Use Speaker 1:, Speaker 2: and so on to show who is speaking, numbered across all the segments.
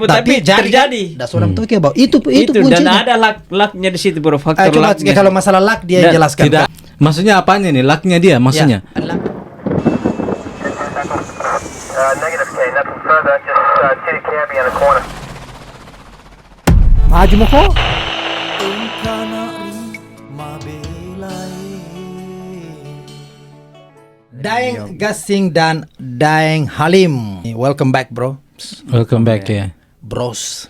Speaker 1: Tapi
Speaker 2: terjadi.
Speaker 1: Das orang tuh kayak itu
Speaker 2: Dan
Speaker 1: kuncinya.
Speaker 2: ada lucknya di situ bro, faktor
Speaker 1: Coba
Speaker 2: lucknya.
Speaker 1: kalau masalah luck dia
Speaker 2: Dan
Speaker 1: jelaskan.
Speaker 3: Tidak. Maksudnya apanya nih? Lucknya dia maksudnya?
Speaker 1: Ya, luck.
Speaker 4: Negative K, nothing further, just city cabbie in the corner.
Speaker 1: Maju mo ko. Daeng Gasing dan Daeng Halim. Welcome back, bro.
Speaker 3: Welcome back ya.
Speaker 1: Bros.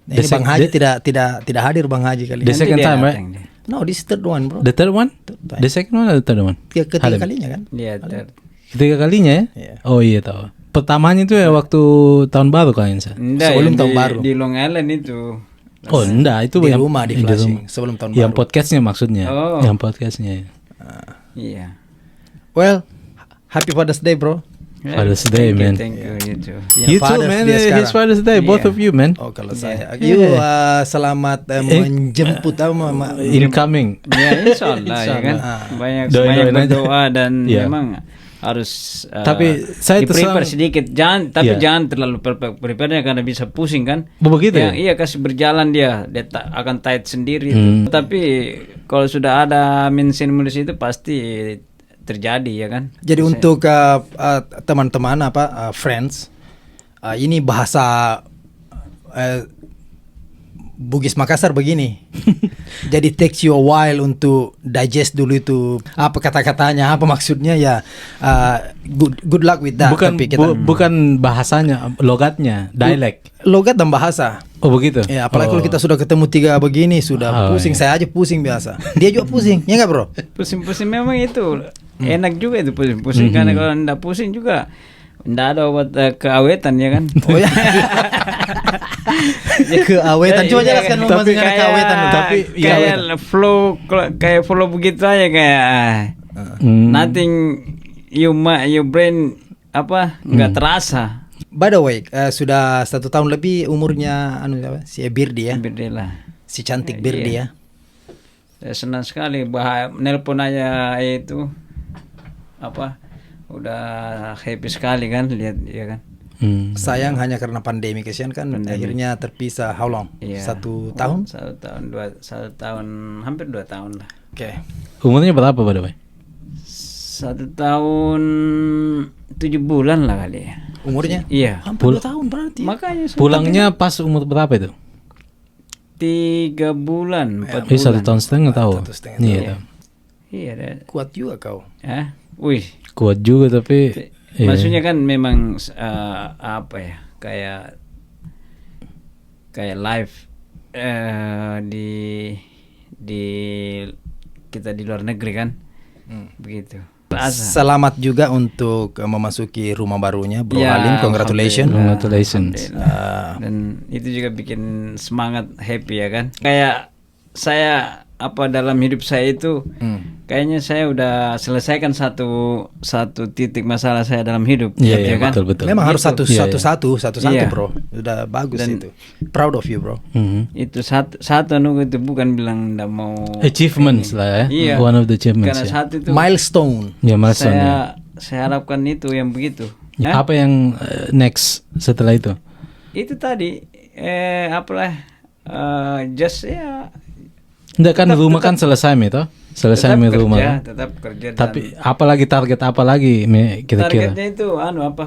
Speaker 3: The
Speaker 1: Ini Bang
Speaker 3: sec-
Speaker 1: Haji
Speaker 3: the-
Speaker 1: tidak hadir Bang Haji kali
Speaker 3: The
Speaker 1: ini.
Speaker 3: second
Speaker 2: dia
Speaker 3: time, right?
Speaker 2: datang dia.
Speaker 1: No, this third one, bro.
Speaker 3: The third one?
Speaker 1: time.
Speaker 3: The second one or the third one?
Speaker 1: Ketiga
Speaker 3: Halim.
Speaker 1: kalinya kan?
Speaker 2: Dia
Speaker 3: Ketiga kalinya ya?
Speaker 1: Iya.
Speaker 3: Oh iya tahu. Pertamanya itu ya waktu tahun baru kalian sah.
Speaker 1: Sebelum tahun baru.
Speaker 2: Di Long Island itu.
Speaker 3: Oh enggak itu
Speaker 1: Di
Speaker 3: yang
Speaker 1: rumah di flashing sebelum tahun
Speaker 3: Yang
Speaker 1: baru.
Speaker 3: podcastnya maksudnya.
Speaker 2: Oh.
Speaker 3: Yang podcastnya.
Speaker 2: Iya.
Speaker 1: Well, happy Father's Day, bro.
Speaker 3: Father's Day, man.
Speaker 2: Thank you, you too.
Speaker 3: You too,
Speaker 1: Father's
Speaker 3: man.
Speaker 1: Day
Speaker 3: His
Speaker 1: sekarang.
Speaker 3: Father's Day, both
Speaker 2: Iya.
Speaker 3: of you, man.
Speaker 1: Oh, kalau saya. You selamat menjemput
Speaker 3: Incoming.
Speaker 2: Ya insya Allah ya kan. Banyak
Speaker 3: Doain aja.
Speaker 2: berdoa dan
Speaker 3: Iya.
Speaker 2: memang harus
Speaker 3: Tapi saya
Speaker 2: prepare
Speaker 3: terserang-
Speaker 2: sedikit, tapi
Speaker 3: Iya.
Speaker 2: jangan terlalu prepare karena bisa pusing kan.
Speaker 3: Begitu ya?
Speaker 2: Iya kasih berjalan dia akan tight sendiri.
Speaker 3: Hmm.
Speaker 2: Tapi kalau sudah ada mensinulus itu pasti terjadi ya kan.
Speaker 1: Jadi untuk teman-teman friends, ini bahasa Bugis Makassar begini. Jadi takes you a while untuk digest dulu itu apa kata-katanya, apa maksudnya ya. Good luck with that.
Speaker 3: Bukan
Speaker 1: Tapi kita
Speaker 3: bukan bahasanya, logatnya, dialect.
Speaker 1: logat dan bahasa.
Speaker 3: Oh begitu.
Speaker 1: Ya, apalagi kalau kita sudah ketemu tiga begini sudah
Speaker 3: Oh,
Speaker 1: pusing.
Speaker 3: iya.
Speaker 1: Saya aja pusing biasa. Dia juga pusing, ya nggak bro?
Speaker 2: Pusing-pusing memang itu enak juga itu pusing-pusing karena kalau enggak pusing juga enggak ada obat keawetan ya kan.
Speaker 1: Oh ya. Keawetan. Coba jelaskan
Speaker 2: Tapi
Speaker 1: maksudnya keawetan.
Speaker 3: Tapi ya,
Speaker 2: kayak flow begitu aja kayak nothing your brain nggak terasa.
Speaker 1: By the way, sudah 1 tahun lebih umurnya si Birdi ya,
Speaker 2: Beda.
Speaker 1: si cantik Birdi ya.
Speaker 2: Saya senang sekali nelpon aja itu udah happy sekali kan lihat ya kan.
Speaker 1: Sayang hanya karena pandemi kesian kan akhirnya terpisah. How long?
Speaker 2: Iya.
Speaker 1: 1 tahun?
Speaker 2: 1 tahun 1 tahun hampir 2 tahun lah.
Speaker 1: Oke.
Speaker 3: Umurnya berapa by the way?
Speaker 2: 1 tahun 7 bulan lah kali ya.
Speaker 1: Umurnya?
Speaker 2: Iya.
Speaker 1: Hampir 2 tahun berarti.
Speaker 2: Makanya
Speaker 3: Pulangnya pas umur berapa itu?
Speaker 2: 3 bulan, 4
Speaker 3: Jadi
Speaker 2: bulan.
Speaker 3: 1 tahun setengah tahu.
Speaker 1: 1 setengah
Speaker 3: Iya.
Speaker 1: tahun.
Speaker 3: Tahu.
Speaker 2: Iya.
Speaker 1: Kuat juga kau.
Speaker 2: Wih.
Speaker 3: Kuat juga tapi. Iya.
Speaker 2: Maksudnya kan memang kayak live di kita di luar negeri kan. Begitu.
Speaker 1: Selamat juga untuk memasuki rumah barunya, Bro
Speaker 2: Ya,
Speaker 1: Halim. Congratulations.
Speaker 3: Congratulations.
Speaker 2: Dan itu juga bikin semangat, happy ya kan. Kayak saya dalam hidup saya itu kayaknya saya udah selesaikan satu titik masalah saya dalam hidup.
Speaker 3: Iya,
Speaker 2: kan?
Speaker 3: betul.
Speaker 1: Memang harus
Speaker 2: Gitu.
Speaker 1: satu,
Speaker 2: Iya.
Speaker 1: bro. Udah bagus
Speaker 2: Dan-
Speaker 1: itu. Proud of you, bro.
Speaker 2: Itu satu itu bukan bilang nggak mau
Speaker 3: Achievements lah ya.
Speaker 2: Iya.
Speaker 3: One of the achievements.
Speaker 2: karena
Speaker 3: Ya.
Speaker 2: satu itu
Speaker 1: Milestone.
Speaker 3: Ya milestone. Ya.
Speaker 2: saya harapkan itu yang begitu.
Speaker 3: Apa yang next setelah itu?
Speaker 2: Itu tadi just ya
Speaker 3: Enggak kan rumah kan selesai itu. Selesai
Speaker 2: tetap
Speaker 3: rumah.
Speaker 2: kerja,
Speaker 3: kan?
Speaker 2: tetap kerja.
Speaker 3: Tapi apalagi target apa lagi kira-kira?
Speaker 2: targetnya itu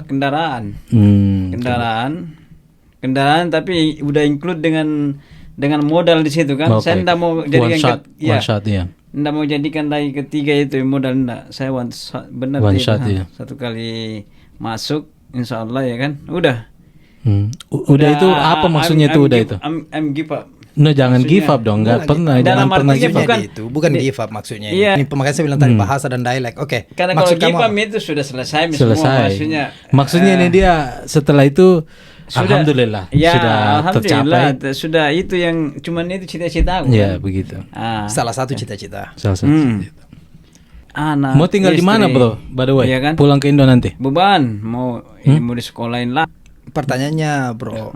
Speaker 2: kendaraan.
Speaker 3: Hmm.
Speaker 2: Kendaraan tapi udah include dengan modal di situ kan.
Speaker 3: Oke.
Speaker 2: Saya enggak mau jadikan
Speaker 3: One shot ya.
Speaker 2: Enggak mau jadikan lagi ketiga itu modal enggak. Saya benar
Speaker 3: One
Speaker 2: itu,
Speaker 3: shot, iya.
Speaker 2: satu kali masuk insya Allah ya kan. Udah.
Speaker 3: Udah itu apa maksudnya itu udah itu?
Speaker 2: I'm give up.
Speaker 3: No jangan
Speaker 2: Maksudnya-
Speaker 3: give up dong, enggak pernah
Speaker 2: Dalam
Speaker 3: jangan pernah
Speaker 2: artinya
Speaker 3: give up.
Speaker 2: bukan-
Speaker 1: Bukan give up maksudnya.
Speaker 2: Iya.
Speaker 1: Ini makanya saya bilang tadi bahasa dan dialek. Oke.
Speaker 2: Karena kalau give up itu sudah selesai semua maksudnya.
Speaker 3: Maksudnya ini dia setelah itu
Speaker 2: sudah-
Speaker 3: alhamdulillah
Speaker 2: ya,
Speaker 3: sudah
Speaker 2: alhamdulillah,
Speaker 3: tercapai.
Speaker 2: sudah itu yang cuman itu cita-cita aku.
Speaker 3: Ya
Speaker 2: kan.
Speaker 3: begitu.
Speaker 1: salah satu cita-cita.
Speaker 3: Salah satu.
Speaker 2: Anak,
Speaker 3: Mau tinggal di mana
Speaker 2: istri.
Speaker 3: bro? By the way,
Speaker 2: Iya kan?
Speaker 3: pulang ke Indo nanti.
Speaker 2: Beban mau mau disekolahin lah.
Speaker 1: Pertanyaannya, bro,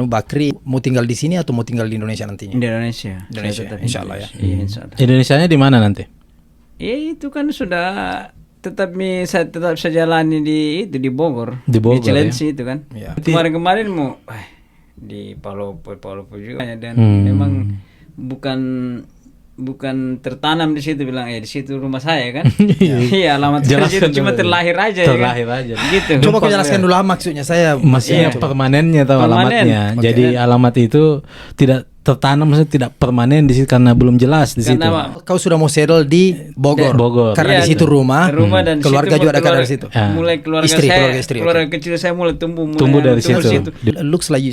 Speaker 1: Bakri mau tinggal di sini atau mau tinggal di Indonesia nantinya?
Speaker 2: Indonesia.
Speaker 1: Indonesia,
Speaker 2: Saya tetap
Speaker 1: insya Allah ya.
Speaker 2: Iya, insya Allah.
Speaker 3: Indonesianya di mana nanti?
Speaker 2: Ya itu kan sudah saya tetap saya jalani di Bogor.
Speaker 3: Di Bogor,
Speaker 2: Cilensi itu kan.
Speaker 1: Ya.
Speaker 2: Kemarin-kemarin mau di Palopo juga dan memang bukan tertanam di situ, bilang di situ rumah saya kan. Iya, alamat saya
Speaker 3: Jelaskan
Speaker 2: situ, cuma
Speaker 3: dulu.
Speaker 2: terlahir aja
Speaker 3: Terlahir
Speaker 2: ya kan?
Speaker 3: aja.
Speaker 2: Gitu.
Speaker 1: Coba kau jelaskan dulu maksudnya saya.
Speaker 3: Maksudnya permanennya atau
Speaker 2: Permanen.
Speaker 3: alamatnya. Jadi alamat itu tidak tertanam, maksudnya tidak permanen di situ karena belum jelas di situ.
Speaker 2: Karena
Speaker 1: Kau sudah mau settle di Bogor.
Speaker 3: Bogor.
Speaker 1: Karena
Speaker 2: Iya,
Speaker 1: di situ rumah.
Speaker 2: dan
Speaker 1: Keluarga
Speaker 2: situ
Speaker 1: juga ada dari situ.
Speaker 2: Mulai keluarga
Speaker 1: Istri,
Speaker 2: saya,
Speaker 1: keluarga istri,
Speaker 2: keluarga kecil saya mulai tumbuh
Speaker 3: dari situ.
Speaker 1: Looks like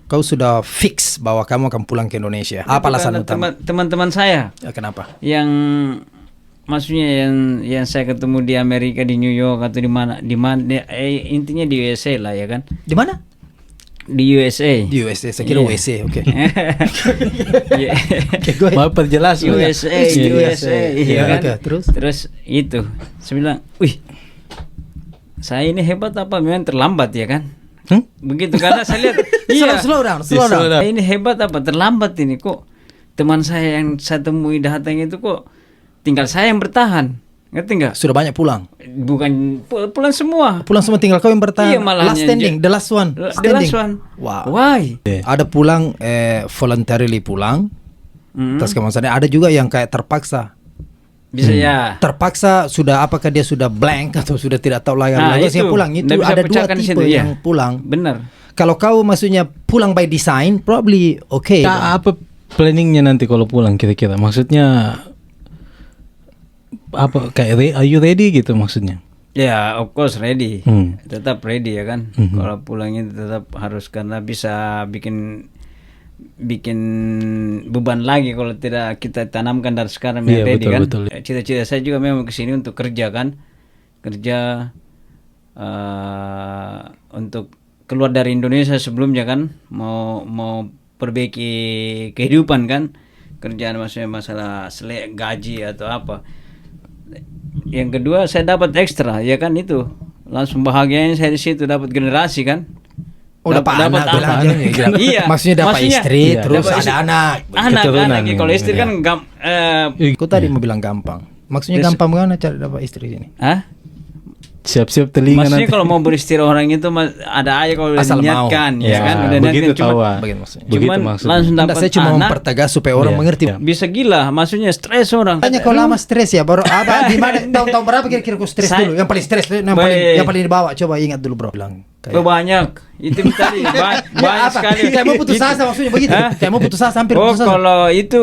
Speaker 1: kau sudah fix bahwa kamu akan pulang ke Indonesia. Apa alasan utama?
Speaker 2: Teman-teman saya
Speaker 1: Ya, kenapa?
Speaker 2: yang maksudnya yang saya ketemu di Amerika, di New York atau di mana intinya di USA lah ya kan.
Speaker 1: Di mana?
Speaker 2: Di USA.
Speaker 1: Di USA. Saya kira
Speaker 2: Iya.
Speaker 1: WC. Oke.
Speaker 2: Iya.
Speaker 1: Oke, go ahead.
Speaker 3: Mau perjelas loh.
Speaker 2: USA,
Speaker 1: Iya,
Speaker 2: iya kan?
Speaker 1: oke, terus?
Speaker 2: Terus itu, saya bilang, wih, saya ini hebat apa? Memang terlambat ya kan? Begitu karena saya lihat,
Speaker 1: Slow down.
Speaker 2: Saya ini hebat apa? Terlambat ini kok. Teman saya yang saya temui datang itu kok, tinggal saya yang bertahan, ngerti nggak?
Speaker 1: Sudah banyak pulang.
Speaker 2: Bukan pulang semua.
Speaker 1: Pulang semua, tinggal kau yang bertahan.
Speaker 2: Iya, malahan
Speaker 1: Last standing, the last one.
Speaker 2: The
Speaker 1: Standing.
Speaker 2: last one.
Speaker 1: Wow.
Speaker 2: Why?
Speaker 1: Ada pulang voluntarily pulang. Terus kemudian ada juga yang kayak terpaksa.
Speaker 2: Bisa ya.
Speaker 1: Terpaksa sudah, apakah dia sudah blank atau sudah tidak tahu lagi
Speaker 2: Nah,
Speaker 1: yang
Speaker 2: itu.
Speaker 1: pulang. Itu
Speaker 2: Nggak bisa
Speaker 1: ada dua
Speaker 2: pecahkan di
Speaker 1: tipe
Speaker 2: situ,
Speaker 1: yang
Speaker 2: iya.
Speaker 1: pulang.
Speaker 2: Benar.
Speaker 1: Kalau kau maksudnya pulang by design, probably okay.
Speaker 3: Apa planningnya nanti kalau pulang kira-kira? Maksudnya apa, kayak are you ready gitu maksudnya?
Speaker 2: Ya, of course ready. Tetap ready ya kan.
Speaker 3: Mhm.
Speaker 2: Kalau pulang itu tetap harus, karena bisa bikin beban lagi kalau tidak kita tanamkan dari sekarang yang
Speaker 3: Iya,
Speaker 2: ready
Speaker 3: betul,
Speaker 2: kan.
Speaker 3: betul.
Speaker 2: Cita-cita saya juga memang ke sini untuk kerja kan. Kerja untuk keluar dari Indonesia sebelumnya kan, mau perbaiki kehidupan kan. Kerjaan maksudnya masalah gaji atau apa. Yang kedua saya dapat ekstra ya kan, itu langsung bahagianya saya di situ, dapat generasi kan.
Speaker 1: Dapat anak, bilang aja.
Speaker 2: Iya.
Speaker 1: Maksudnya dapat istri,
Speaker 3: iya,
Speaker 1: terus
Speaker 2: dapat
Speaker 1: ada
Speaker 2: istri.
Speaker 1: anak.
Speaker 2: Anak ya. Kalau istri
Speaker 3: Iya.
Speaker 2: kan
Speaker 1: Kau tadi mau bilang gampang. Maksudnya gampang mana cari dapat istri ini?
Speaker 2: Hah?
Speaker 3: Siap-siap telinga
Speaker 2: Maksudnya
Speaker 3: nanti.
Speaker 2: kalau mau beristri orang itu ada aja kalau udah
Speaker 1: Asal mau.
Speaker 2: niatkan ya kan, udah
Speaker 3: begitu
Speaker 2: niatkan,
Speaker 3: tahu.
Speaker 1: Begitu maksudnya.
Speaker 3: Begitu
Speaker 2: cuman
Speaker 3: maksudnya.
Speaker 2: langsung
Speaker 1: Anda,
Speaker 2: dapat
Speaker 1: saya cuma
Speaker 2: anak,
Speaker 1: mempertegas supaya orang
Speaker 3: Iya,
Speaker 1: mengerti.
Speaker 3: iya.
Speaker 2: bisa gila, maksudnya stres orang.
Speaker 1: Tanya kau lama stres ya, baru apa di mana tahun berapa kira-kira kau stres
Speaker 2: Saya-
Speaker 1: dulu? Yang paling stres, yang paling dibawa, coba ingat dulu bro. Bilang.
Speaker 2: Banyak. Itu tadi banyak
Speaker 1: apa?
Speaker 2: sekali.
Speaker 1: Kayak mau putus asa maksudnya begitu.
Speaker 2: Hah?
Speaker 1: Kayak mau putus asa, hampir
Speaker 2: Oh,
Speaker 1: putus asa.
Speaker 2: kalau itu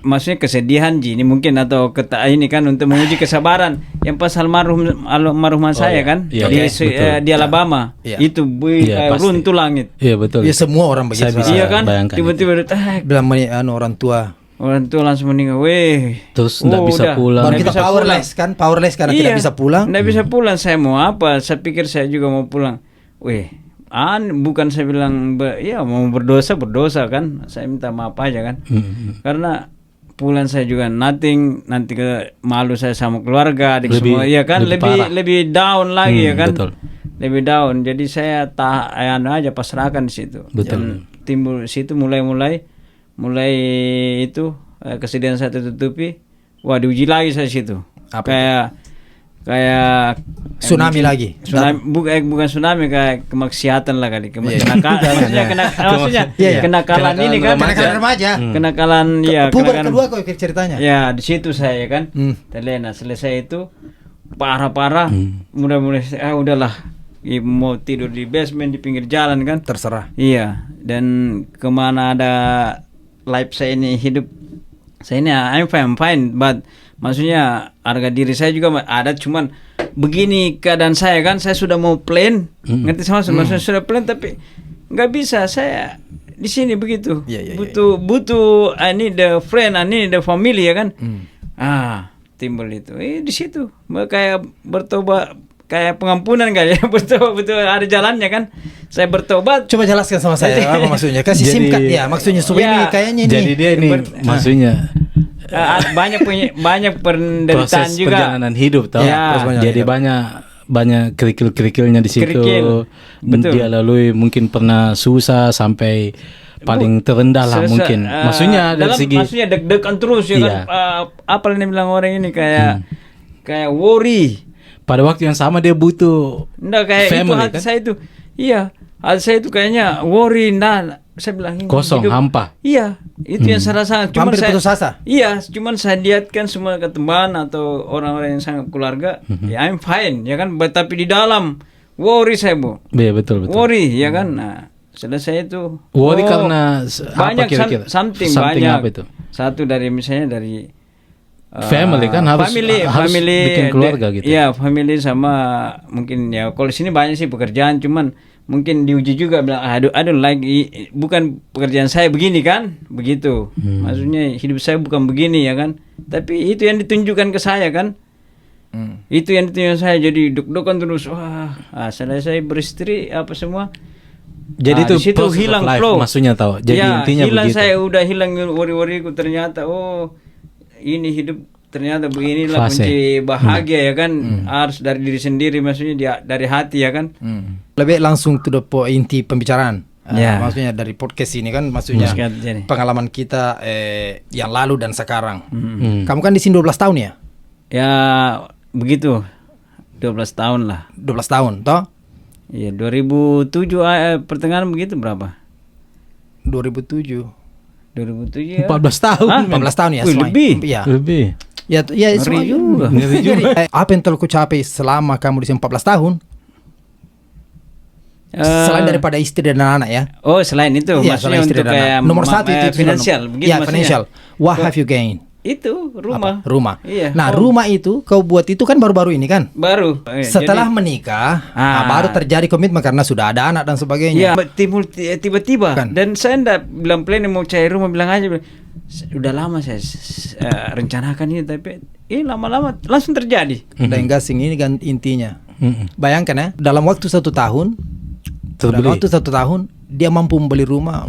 Speaker 2: maksudnya kesedihan Ji, ini mungkin atau ini kan untuk menguji kesabaran. Yang pas almarhum saya
Speaker 3: iya.
Speaker 2: kan
Speaker 3: Iya,
Speaker 2: di,
Speaker 3: betul.
Speaker 2: di Alabama.
Speaker 1: Iya.
Speaker 2: Itu
Speaker 3: Iya, pasti.
Speaker 2: runtuh langit.
Speaker 3: Iya betul.
Speaker 1: Ya semua orang begitu.
Speaker 3: Saya bisa
Speaker 2: Iya kan?
Speaker 3: bayangkan
Speaker 2: Tiba-tiba
Speaker 1: bilang orang tua.
Speaker 2: orang tua langsung meninggal. Weh.
Speaker 3: Terus nggak bisa
Speaker 2: udah.
Speaker 3: pulang.
Speaker 1: Baru
Speaker 2: Nggak
Speaker 1: kita
Speaker 2: bisa
Speaker 1: powerless kan, powerless karena tidak bisa pulang.
Speaker 2: Nggak bisa pulang. Saya mau apa? Saya pikir saya juga mau pulang. Weh, bukan saya bilang mau berdosa kan. Saya minta maaf aja kan. Karena pulang saya juga nanti ke malu saya sama keluarga, adik
Speaker 3: Lebih-
Speaker 2: semua. Iya kan,
Speaker 3: lebih parah.
Speaker 2: lebih down lagi ya kan.
Speaker 3: Betul.
Speaker 2: Lebih down. Jadi saya aja pasrahkan di situ.
Speaker 3: Betul.
Speaker 2: Dan timbul situ mulai itu kesedihan saya tertutupi. Wah, diuji lagi saya situ.
Speaker 1: Apa
Speaker 2: kayak
Speaker 1: Tsunami lagi.
Speaker 2: Tsunami, bukan tsunami, kayak kemaksiatan lah kali. Kenakalan
Speaker 1: Iya.
Speaker 2: kenakalan ini kan.
Speaker 1: Kenakalan remaja.
Speaker 2: Kenakalan ya.
Speaker 1: Puber
Speaker 2: kenakalan-
Speaker 1: kedua kok ceritanya.
Speaker 2: Ya, di situ saya kan. Terlena selesai itu parah-parah. Mulai udahlah. Mau tidur di basement di pinggir jalan kan.
Speaker 1: Terserah.
Speaker 2: Iya, dan kemana ada life saya ini hidup saya ini I'm fine, but maksudnya harga diri saya juga ada, cuman begini keadaan saya kan, saya sudah mau plan, ngerti sama maksudnya sudah plan tapi nggak bisa, saya di sini begitu,
Speaker 1: Iya, iya,
Speaker 2: butuh I need the friend, I need the family ya kan, timbul itu, di situ kayak bertobat. Kayak pengampunan kali ya, betul ada jalannya kan. Saya bertobat.
Speaker 1: Coba jelaskan sama saya apa maksudnya. Kasih
Speaker 3: Jadi-
Speaker 1: singkat ya, maksudnya supaya
Speaker 2: Ya,
Speaker 1: ini kayaknya ini.
Speaker 3: Jadi dia ini maksudnya
Speaker 2: banyak penderitaan
Speaker 3: proses
Speaker 2: juga.
Speaker 3: perjalanan hidup tau.
Speaker 2: Ya.
Speaker 1: Proses perjalanan
Speaker 3: Jadi
Speaker 1: hidup.
Speaker 3: banyak kerikil-kerikilnya di situ.
Speaker 2: Kerikil, betul.
Speaker 3: Dia lalui mungkin pernah susah sampai paling terendah lah mungkin. Maksudnya dari segi
Speaker 2: maksudnya deg-degan terus ya
Speaker 3: Iya.
Speaker 2: kan. Apa yang bilang orang ini kayak kayak worry.
Speaker 3: Pada waktu yang sama dia butuh
Speaker 2: Nggak kayak itu
Speaker 3: family,
Speaker 2: hati
Speaker 3: kan?
Speaker 2: saya itu. Iya, hati saya itu kayaknya worry. Nah, saya bilang ini
Speaker 3: Kosong, hampa.
Speaker 2: Iya, itu yang salah satu. Cuman
Speaker 1: Hampir putus asa.
Speaker 2: Iya, cuman saya lihatkan semua ke teman atau orang-orang yang sangat keluarga, ya I'm fine, ya kan. Tapi di dalam worry saya, Bu.
Speaker 3: Iya, betul.
Speaker 2: Worry, ya kan. Nah, selesai itu.
Speaker 3: Worry karena apa
Speaker 2: banyak
Speaker 3: kira-kira?
Speaker 2: something
Speaker 3: Something
Speaker 2: banyak.
Speaker 3: apa itu?
Speaker 2: Satu dari misalnya dari
Speaker 3: Family kan harus bikin keluarga gitu.
Speaker 2: Iya, family sama mungkin ya kalau di sini banyak sih pekerjaan, cuman mungkin diuji juga bilang I don't like bukan pekerjaan saya begini kan, begitu. Maksudnya hidup saya bukan begini ya kan. Tapi itu yang ditunjukkan ke saya kan. Itu yang ditunjukkan saya jadi deg-degan terus. Wah, selesai beristri apa semua.
Speaker 3: Jadi itu
Speaker 2: di situ
Speaker 3: process of
Speaker 2: hilang
Speaker 3: life,
Speaker 2: flow.
Speaker 3: maksudnya tahu. Jadi
Speaker 2: Ya,
Speaker 3: intinya
Speaker 2: hilang
Speaker 3: begitu.
Speaker 2: saya udah hilang worry-worryku ternyata ini hidup ternyata beginilah
Speaker 3: Fase.
Speaker 2: kunci bahagia ya kan. Harus dari diri sendiri, maksudnya dari hati ya kan.
Speaker 1: Lebih langsung to the point, inti pembicaraan.
Speaker 2: Ya.
Speaker 1: Maksudnya dari podcast ini kan, maksudnya
Speaker 2: Jadi.
Speaker 1: pengalaman kita yang lalu dan sekarang. Kamu kan di sini 12 tahun ya?
Speaker 2: Ya begitu. 12 tahun lah.
Speaker 1: 12 tahun, toh?
Speaker 2: Iya, 2007 pertengahan begitu berapa?
Speaker 1: 2007.
Speaker 2: 2007 ya.
Speaker 3: 14 tahun.
Speaker 2: Hah?
Speaker 3: men.
Speaker 1: 14 tahun ya,
Speaker 2: Wih,
Speaker 1: Smai.
Speaker 2: lebih.
Speaker 1: Iya.
Speaker 3: Lebih.
Speaker 1: Ya,
Speaker 2: Ngeri
Speaker 1: semua
Speaker 2: juga.
Speaker 3: Ngeri juga.
Speaker 1: Jadi, apa yang telah ku capai selama kamu di sini 14 tahun? Selain daripada istri dan anak ya.
Speaker 2: Oh, selain itu
Speaker 1: Iya,
Speaker 2: maksudnya
Speaker 1: selain istri
Speaker 2: untuk
Speaker 1: dan
Speaker 2: kayak
Speaker 1: anak. Nomor satu itu
Speaker 2: finansial, begitu
Speaker 1: ya,
Speaker 2: maksudnya.
Speaker 1: financial. What have you gained?
Speaker 2: Itu rumah.
Speaker 1: Apa? Rumah.
Speaker 2: Iya.
Speaker 1: Nah,
Speaker 2: Oh,
Speaker 1: rumah itu kau buat itu kan baru-baru ini kan?
Speaker 2: baru.
Speaker 1: Setelah
Speaker 2: Jadi,
Speaker 1: menikah,
Speaker 2: Ah.
Speaker 1: baru terjadi komitmen karena sudah ada anak dan sebagainya.
Speaker 2: ya tiba-tiba
Speaker 1: Kan.
Speaker 2: dan saya enggak bilang plan mau cari rumah, bilang aja udah lama saya rencanakan ini, tapi lama-lama langsung terjadi.
Speaker 1: Dan gasing ini kan intinya.
Speaker 3: Mm-mm.
Speaker 1: Bayangkan ya, dalam waktu 1 tahun,
Speaker 3: Terbeli.
Speaker 1: dia mampu membeli rumah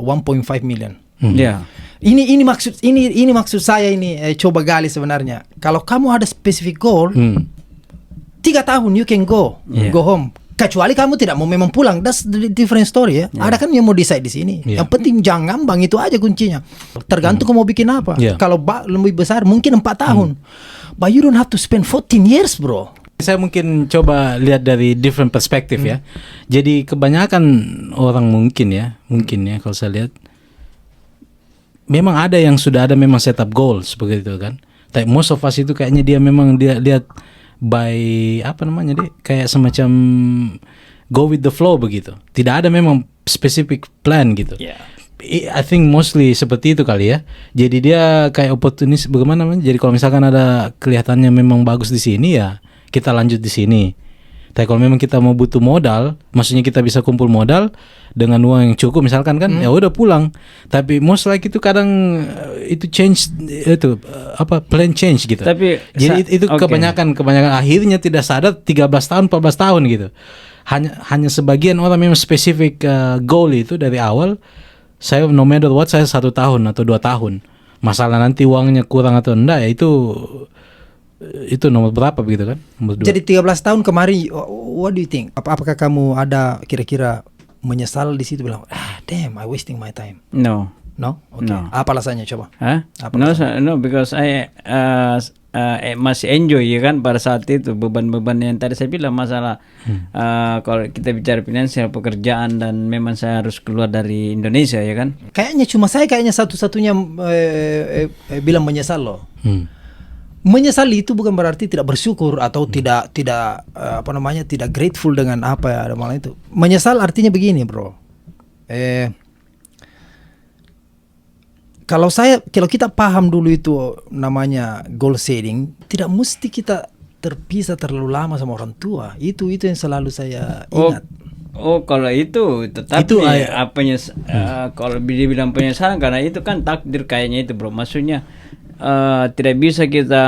Speaker 1: 1.5 million.
Speaker 2: Ya.
Speaker 1: Ini maksud saya ini coba gali sebenarnya. Kalau kamu ada specific goal, 3 tahun you can go home. Kecuali kamu tidak mau memang pulang, that's the different story ya. Ada kan yang mau decide di sini.
Speaker 3: Yeah.
Speaker 1: Yang penting jangan ngambang, itu aja kuncinya. Tergantung kamu mau bikin apa.
Speaker 3: Yeah.
Speaker 1: Kalau lebih besar mungkin 4 tahun. But you don't have to spend 14 years, bro.
Speaker 3: Saya mungkin coba lihat dari different perspektif ya. Jadi kebanyakan orang mungkin ya kalau saya lihat memang ada yang sudah ada memang setup goal seperti itu kan. Tapi most of us itu kayaknya dia lihat by apa namanya deh, kayak semacam go with the flow begitu. Tidak ada memang specific plan gitu. I think mostly seperti itu kali ya. Jadi dia kayak oportunis bagaimana namanya. Jadi kalau misalkan ada kelihatannya memang bagus di sini ya kita lanjut di sini. Tapi kalau memang kita mau butuh modal, maksudnya kita bisa kumpul modal dengan uang yang cukup misalkan kan, ya udah pulang. Tapi most like itu kadang itu change itu plan change gitu.
Speaker 2: Tapi
Speaker 3: jadi itu kebanyakan akhirnya tidak sadar 13 tahun 14 tahun gitu. Hanya sebagian orang memang spesifik goal itu dari awal. Saya no matter what saya 1 tahun atau 2 tahun. Masalah nanti uangnya kurang atau enggak ya itu nomor berapa begitu kan? Nomor 2.
Speaker 1: Jadi 13 tahun kemarin, what do you think? Apakah kamu ada kira-kira menyesal di situ, bilang, damn, I wasting my time?
Speaker 2: No.
Speaker 1: No? Okay.
Speaker 2: No.
Speaker 1: Apa alasannya coba?
Speaker 2: Hah?
Speaker 1: Apa
Speaker 2: No, because I masih enjoy ya kan pada saat itu. Beban-beban yang tadi saya bilang masalah kalau kita bicara finansial, pekerjaan, dan memang saya harus keluar dari Indonesia ya kan.
Speaker 1: Kayaknya satu-satunya bilang menyesal loh. Menyesali itu bukan berarti tidak bersyukur atau tidak tidak grateful dengan apa ya malah itu. Menyesal artinya begini, bro. Kalau kita paham dulu itu namanya goal setting, tidak mesti kita terpisah terlalu lama sama orang tua. Itu yang selalu saya ingat.
Speaker 2: Oh, kalau itu tetapi
Speaker 3: Itu,
Speaker 2: kalau dibilang penyesalan karena itu kan takdir kayaknya itu, bro. Maksudnya tidak bisa kita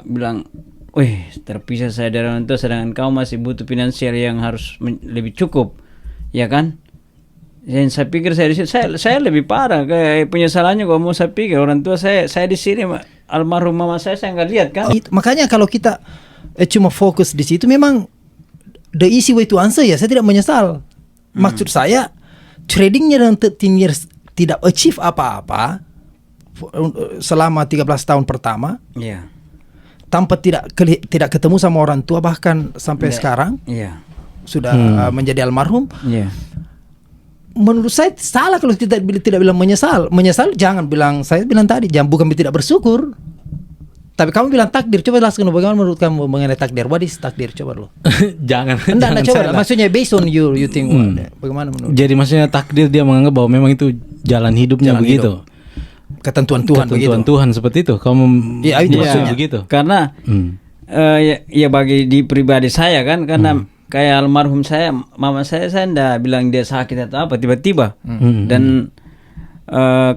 Speaker 2: bilang, wih, terpisah saya dari orang tua, sedangkan kau masih butuh finansial yang harus lebih cukup, ya kan? Yang saya pikir saya lebih parah kayak penyesalannya. Kalau mau saya pikir orang tua saya di sini, almarhum mama saya nggak lihat kan?
Speaker 1: Makanya kalau kita cuma fokus di situ, memang the easy way to answer ya, saya tidak menyesal. Maksud saya tradingnya dalam 13 years tidak achieve apa-apa selama 13 tahun pertama.
Speaker 2: Iya.
Speaker 1: tanpa tidak ketemu sama orang tua bahkan sampai sekarang
Speaker 2: Iya.
Speaker 1: sudah menjadi almarhum.
Speaker 2: Iya.
Speaker 1: Menurut saya salah kalau kita tidak bilang menyesal. Menyesal jangan bilang, saya bilang tadi bukan tidak bersyukur. Tapi kamu bilang takdir, coba jelaskan bagaimana menurut kamu mengenai takdir. What is takdir? Coba dulu.
Speaker 3: Jangan.
Speaker 1: Enggak coba.
Speaker 3: salah.
Speaker 1: Maksudnya based on you think bagaimana menurut?
Speaker 3: Jadi maksudnya takdir dia menganggap bahwa memang itu jalan hidupnya
Speaker 1: Jalan
Speaker 3: begitu.
Speaker 1: Ketentuan Tuhan begitu.
Speaker 3: Ketentuan Tuhan seperti itu. Kamu
Speaker 1: Ya, itu maksudnya.
Speaker 3: begitu.
Speaker 2: Karena ya bagi di pribadi saya kan, karena kayak almarhum saya, mama saya enggak bilang dia sakit atau apa tiba-tiba. Dan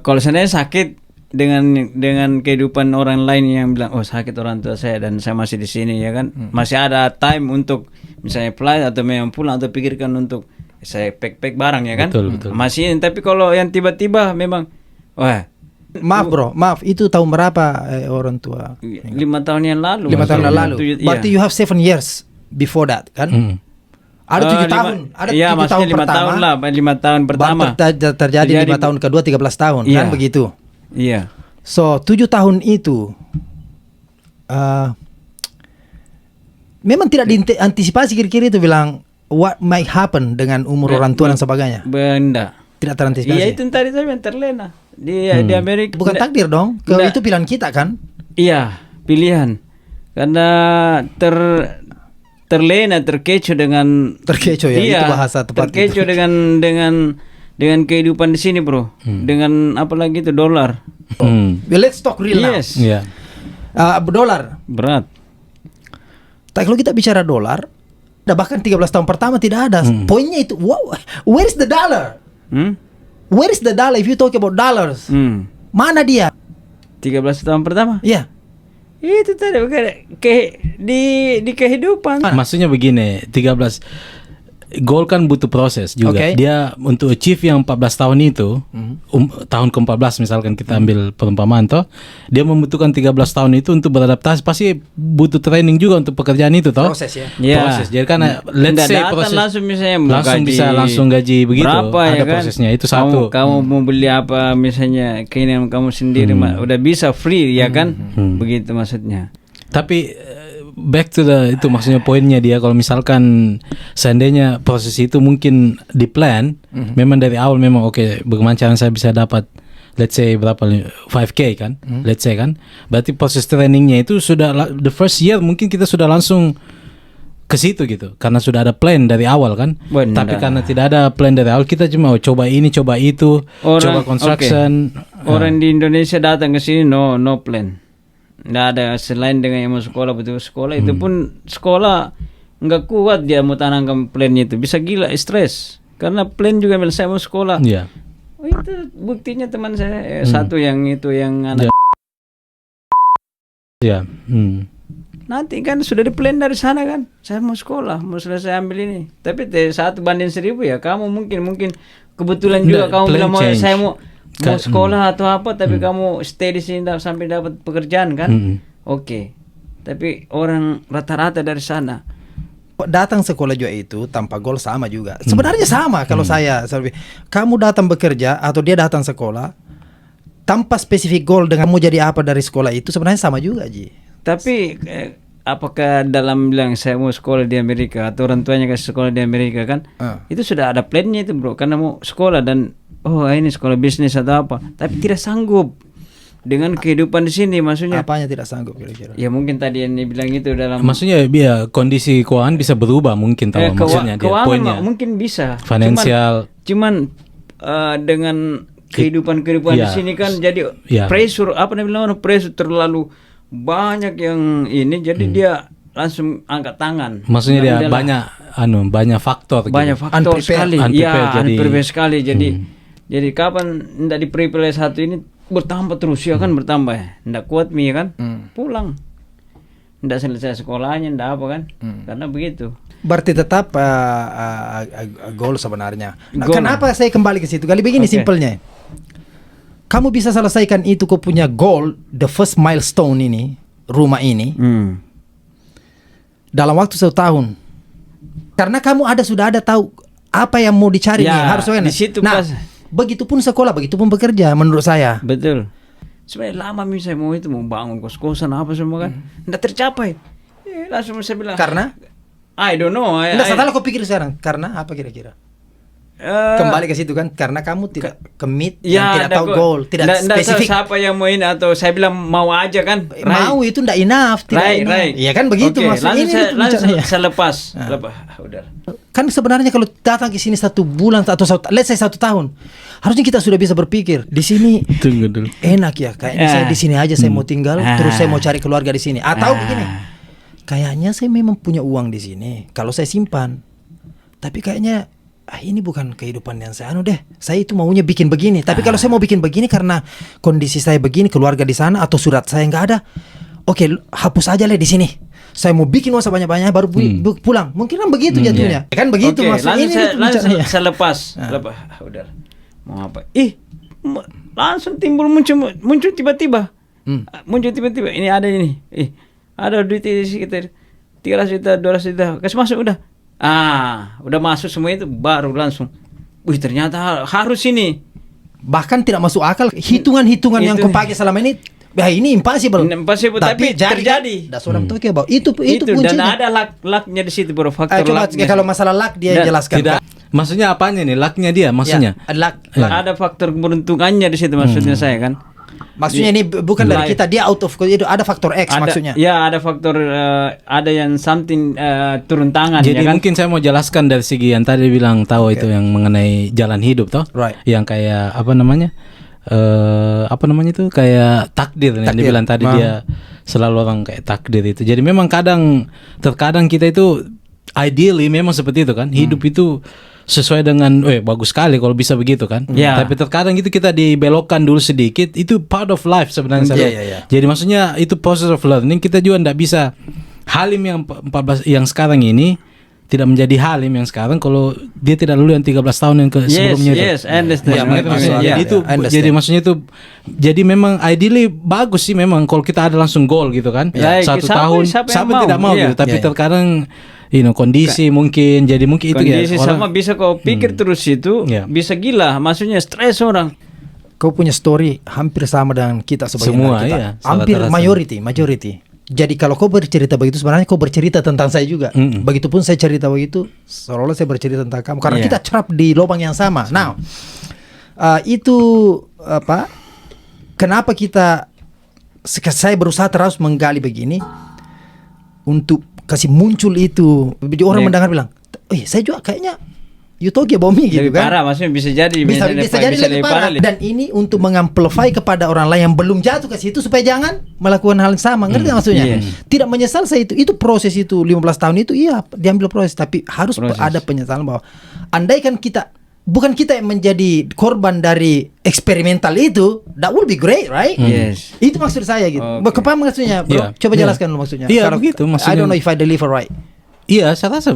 Speaker 2: kalau seandainya sakit dengan kehidupan orang lain yang bilang oh sakit orang tua saya dan saya masih di sini ya kan, masih ada time untuk misalnya flight atau memang pulang atau pikirkan untuk saya pack barang ya kan.
Speaker 3: Betul, betul.
Speaker 2: Masih ini, tapi kalau yang tiba-tiba memang wah
Speaker 1: Maaf bro, maaf itu tahun berapa orang tua?
Speaker 2: 5 tahun yang lalu.
Speaker 1: 5 tahun yang lalu.
Speaker 2: Iya.
Speaker 1: Berarti you have 7 years before that kan? Ada 7 tahun, ada 7 tahun
Speaker 2: 5
Speaker 1: pertama.
Speaker 2: tahun lah, 5 tahun pertama.
Speaker 1: Baru terjadi 5 tahun kedua 13 tahun kan
Speaker 2: Iya.
Speaker 1: begitu.
Speaker 2: Iya.
Speaker 1: So 7 tahun itu memang tidak diantisipasi kira-kira itu bilang what might happen dengan umur orang tua dan sebagainya.
Speaker 2: Benda.
Speaker 1: Tidak terantisipasi.
Speaker 2: Iya itu tadi saya yang terlena di Amerika.
Speaker 1: Bukan takdir dong. Itu pilihan kita kan?
Speaker 2: Iya, pilihan. Karena terlena, terkecoh dengan
Speaker 1: Terkecoh ya,
Speaker 2: iya,
Speaker 1: itu bahasa tepat.
Speaker 2: terkecoh dengan kehidupan di sini, Bro. Dengan apalagi itu dolar.
Speaker 1: Let's talk real now.
Speaker 2: Yes.
Speaker 3: Iya.
Speaker 1: Dolar.
Speaker 2: Berat.
Speaker 1: Tapi kalau kita bicara dolar, bahkan 13 tahun pertama tidak ada. Poinnya itu, where is the dollar? Where is the dollar if you talk about dollars? Mana dia?
Speaker 2: 13 tahun pertama?
Speaker 1: Iya.
Speaker 2: Itu tadi di kehidupan.
Speaker 3: Maksudnya begini, 13 goal kan butuh proses juga.
Speaker 1: Okay.
Speaker 3: Dia untuk achieve yang 14 tahun itu, tahun ke-14 misalkan kita ambil perumpamaan toh, dia membutuhkan 13 tahun itu untuk beradaptasi, pasti butuh training juga untuk pekerjaan itu toh.
Speaker 1: Proses ya.
Speaker 2: Ya.
Speaker 3: Proses. Jadi kan let's say proses
Speaker 2: langsung misalnya mau
Speaker 3: langsung
Speaker 2: gaji
Speaker 3: bisa langsung gaji begitu.
Speaker 2: berapa,
Speaker 3: Ada
Speaker 2: ya kan?
Speaker 3: prosesnya itu satu.
Speaker 2: Kamu mau beli apa misalnya keinginan kamu sendiri udah bisa free ya kan? Begitu maksudnya.
Speaker 3: Tapi back to itu maksudnya poinnya dia kalau misalkan seandainya proses itu mungkin di plan memang dari awal memang oke, bagaimana cara saya bisa dapat let's say berapa 5K kan, let's say kan, berarti proses trainingnya itu sudah the first year mungkin kita sudah langsung ke situ gitu karena sudah ada plan dari awal kan.
Speaker 2: Benar.
Speaker 3: Tapi karena tidak ada plan dari awal kita cuma coba ini coba itu, coba construction.
Speaker 2: Orang di Indonesia datang ke sini no plan. Nggak ada selain dengan yang mau sekolah, betul sekolah itu pun sekolah nggak kuat dia mau tanamkan plannya itu, bisa gila stres karena plan juga bilang saya mau sekolah.
Speaker 3: Iya.
Speaker 2: Oh, itu buktinya teman saya satu yang itu yang anak
Speaker 3: Iya.
Speaker 2: nanti kan sudah di plan dari sana kan, saya mau sekolah mau selesai ambil ini, tapi 1:1000 ya kamu mungkin kebetulan juga
Speaker 3: Nggak,
Speaker 2: kamu
Speaker 3: plan
Speaker 2: bilang mau
Speaker 3: change.
Speaker 2: saya mau sekolah atau apa, tapi kamu stay di sini sampai dapat pekerjaan kan. Oke. Tapi orang rata-rata dari sana
Speaker 1: Datang sekolah juga itu tanpa goal sama juga. Sebenarnya sama kalau saya. Kamu datang bekerja atau dia datang sekolah tanpa spesifik goal dengan mau jadi apa dari sekolah itu sebenarnya sama juga, Ji.
Speaker 2: tapi apakah dalam bilang saya mau sekolah di Amerika atau orang tuanya kasih sekolah di Amerika kan, itu sudah ada plannya itu bro, karena mau sekolah dan ini sekolah bisnis atau apa, tapi tidak sanggup dengan kehidupan di sini, maksudnya
Speaker 1: Apanya tidak sanggup kira-kira?
Speaker 2: ya mungkin tadi yang dibilang itu dalam
Speaker 3: Maksudnya biar kondisi keuangan bisa berubah mungkin tahu maksudnya dia
Speaker 2: keuangan
Speaker 3: poinnya.
Speaker 2: mungkin bisa
Speaker 3: Finansial.
Speaker 2: cuman dengan kehidupan di
Speaker 3: Ya.
Speaker 2: sini kan jadi
Speaker 3: Ya.
Speaker 2: pressure, apa namanya orang pressure terlalu banyak yang ini, jadi dia langsung angkat tangan.
Speaker 3: Maksudnya dia
Speaker 2: Udahlah.
Speaker 3: banyak faktor
Speaker 2: Banyak
Speaker 3: gitu.
Speaker 2: faktor
Speaker 1: Unprepared.
Speaker 2: sekali.
Speaker 3: Unprepared,
Speaker 2: Ya,
Speaker 3: jadi-
Speaker 2: unprepared sekali. Jadi kapan ndak di-prepare satu ini bertambah terus ya kan, bertambah ya. Ndak kuat mi kan? Pulang. Ndak selesai sekolahnya, ndak apa kan? Karena begitu.
Speaker 1: Berarti tetap goal sebenarnya. Nah,
Speaker 2: Goal.
Speaker 1: kenapa saya kembali ke situ? Kali begini
Speaker 2: Oke.
Speaker 1: simpelnya. Kamu bisa selesaikan itu, kau punya goal, the first milestone ini, rumah ini, dalam waktu 1 tahun. Karena kamu sudah ada tahu apa yang mau dicari
Speaker 2: Ya,
Speaker 1: nih, harus
Speaker 2: di situ
Speaker 1: Nah,
Speaker 2: pas.
Speaker 1: begitupun sekolah, begitupun bekerja menurut saya.
Speaker 2: Betul. Sebenarnya lama misalnya mau bangun kos-kosan apa semua kan, nggak tercapai. Langsung saya bilang.
Speaker 1: Karena?
Speaker 2: I don't know.
Speaker 1: Nggak, salah kau pikir sekarang. Karena apa kira-kira? Kembali ke situ kan, karena kamu tidak commit, yang tidak tahu goal, tidak spesifik.
Speaker 2: Siapa yang mau ini, atau saya bilang mau aja kan?
Speaker 1: Mau itu tidak enough, tidak enough. Iya kan begitu maksudnya.
Speaker 2: Langsung saya lepas. Udah.
Speaker 1: Kan sebenarnya kalau datang ke sini 1 bulan atau let's say 1 tahun, harusnya kita sudah bisa berpikir di sini
Speaker 3: Tunggu dulu.
Speaker 1: enak ya, kayaknya saya di sini aja saya mau tinggal, terus saya mau cari keluarga di sini. Atau begini, kayaknya saya memang punya uang di sini, kalau saya simpan, tapi kayaknya ini bukan kehidupan yang saya deh. Saya itu maunya bikin begini. Tapi kalau saya mau bikin begini karena kondisi saya begini, keluarga di sana atau surat saya nggak ada, oke, hapus aja lah di sini. Saya mau bikin uang sebanyak-banyaknya baru pulang. Mungkin kan begitu jatuhnya. Kan begitu maksudnya.
Speaker 2: Langsung saya lepas. Udah. Mau apa? Langsung muncul tiba-tiba. Muncul tiba-tiba. Ini ada ini. Ada duit di sekitar 300 juta, 200 juta. Kasih masuk udah. Udah masuk semua itu baru langsung. Wih, ternyata harus ini.
Speaker 1: Bahkan tidak masuk akal hitungan-hitungan yang kau pakai selama ini. Ini impossible.
Speaker 2: Tapi terjadi.
Speaker 1: That's what I'm talking about. Itu kuncinya.
Speaker 2: Dan ada luck-nya di situ, bro. Faktor
Speaker 1: coba kalau masalah luck dia jelaskan.
Speaker 3: Tidak. Maksudnya apanya nih? Lucknya dia maksudnya?
Speaker 1: Ya,
Speaker 2: ada faktor keberuntungannya di situ maksudnya saya kan.
Speaker 1: Maksudnya ini bukan dari kita, dia out of itu, ada faktor X maksudnya.
Speaker 2: Ya, ada faktor ada yang something turun tangan.
Speaker 3: Jadi
Speaker 2: ya kan?
Speaker 3: mungkin saya mau jelaskan dari segi yang tadi bilang tahu itu yang mengenai jalan hidup toh.
Speaker 1: Right.
Speaker 3: Yang kayak apa namanya itu kayak takdir yang dibilang tadi dia selalu orang kayak takdir itu. Jadi memang terkadang kita itu ideally memang seperti itu kan. Hidup itu sesuai dengan bagus sekali kalau bisa begitu kan. Tapi terkadang itu kita dibelokkan dulu sedikit, itu part of life sebenarnya. Jadi maksudnya itu process of learning. Kita juga tidak bisa Halim yang 14 yang sekarang ini tidak menjadi Halim yang sekarang kalau dia tidak dulu yang 13 tahun yang sebelumnya.
Speaker 2: Yes, understand.
Speaker 3: Jadi maksudnya itu jadi memang ideally bagus sih memang kalau kita ada langsung goal gitu kan. 1 tahun siapa tidak mau gitu, tapi terkadang kondisi mungkin itu
Speaker 2: kondisi sama bisa kau pikir terus itu bisa gila, maksudnya stres orang.
Speaker 1: Kau punya story hampir sama dengan kita sebagian
Speaker 3: semua
Speaker 1: kita.
Speaker 3: Iya,
Speaker 1: hampir majority. Jadi kalau kau bercerita begitu sebenarnya kau bercerita tentang saya juga. Begitupun saya cerita begitu, seolah-olah saya bercerita tentang kamu karena kita trap di lubang yang sama. Now, itu kenapa saya berusaha terus menggali begini untuk kasih muncul itu. Orang mendengar bilang, saya juga kayaknya Yutogia Bomi gitu kan.
Speaker 2: Parah, maksudnya bisa jadi
Speaker 1: lebih parah. Dan ini untuk mengamplify kepada orang lain yang belum jatuh ke situ supaya jangan melakukan hal yang sama. Ngerti maksudnya? Tidak menyesal saya itu proses itu 15 tahun itu diambil proses, tapi harus ada penyesalan bahwa andaikan bukan kita yang menjadi korban dari eksperimental itu, that will be great, right?
Speaker 2: Yes.
Speaker 1: Itu maksud saya gitu. Kepaham maksudnya, bro? Coba jelaskan dulu maksudnya.
Speaker 3: Iya, begitu maksudnya.
Speaker 1: I don't know if I deliver right.
Speaker 3: Iya, saya rasa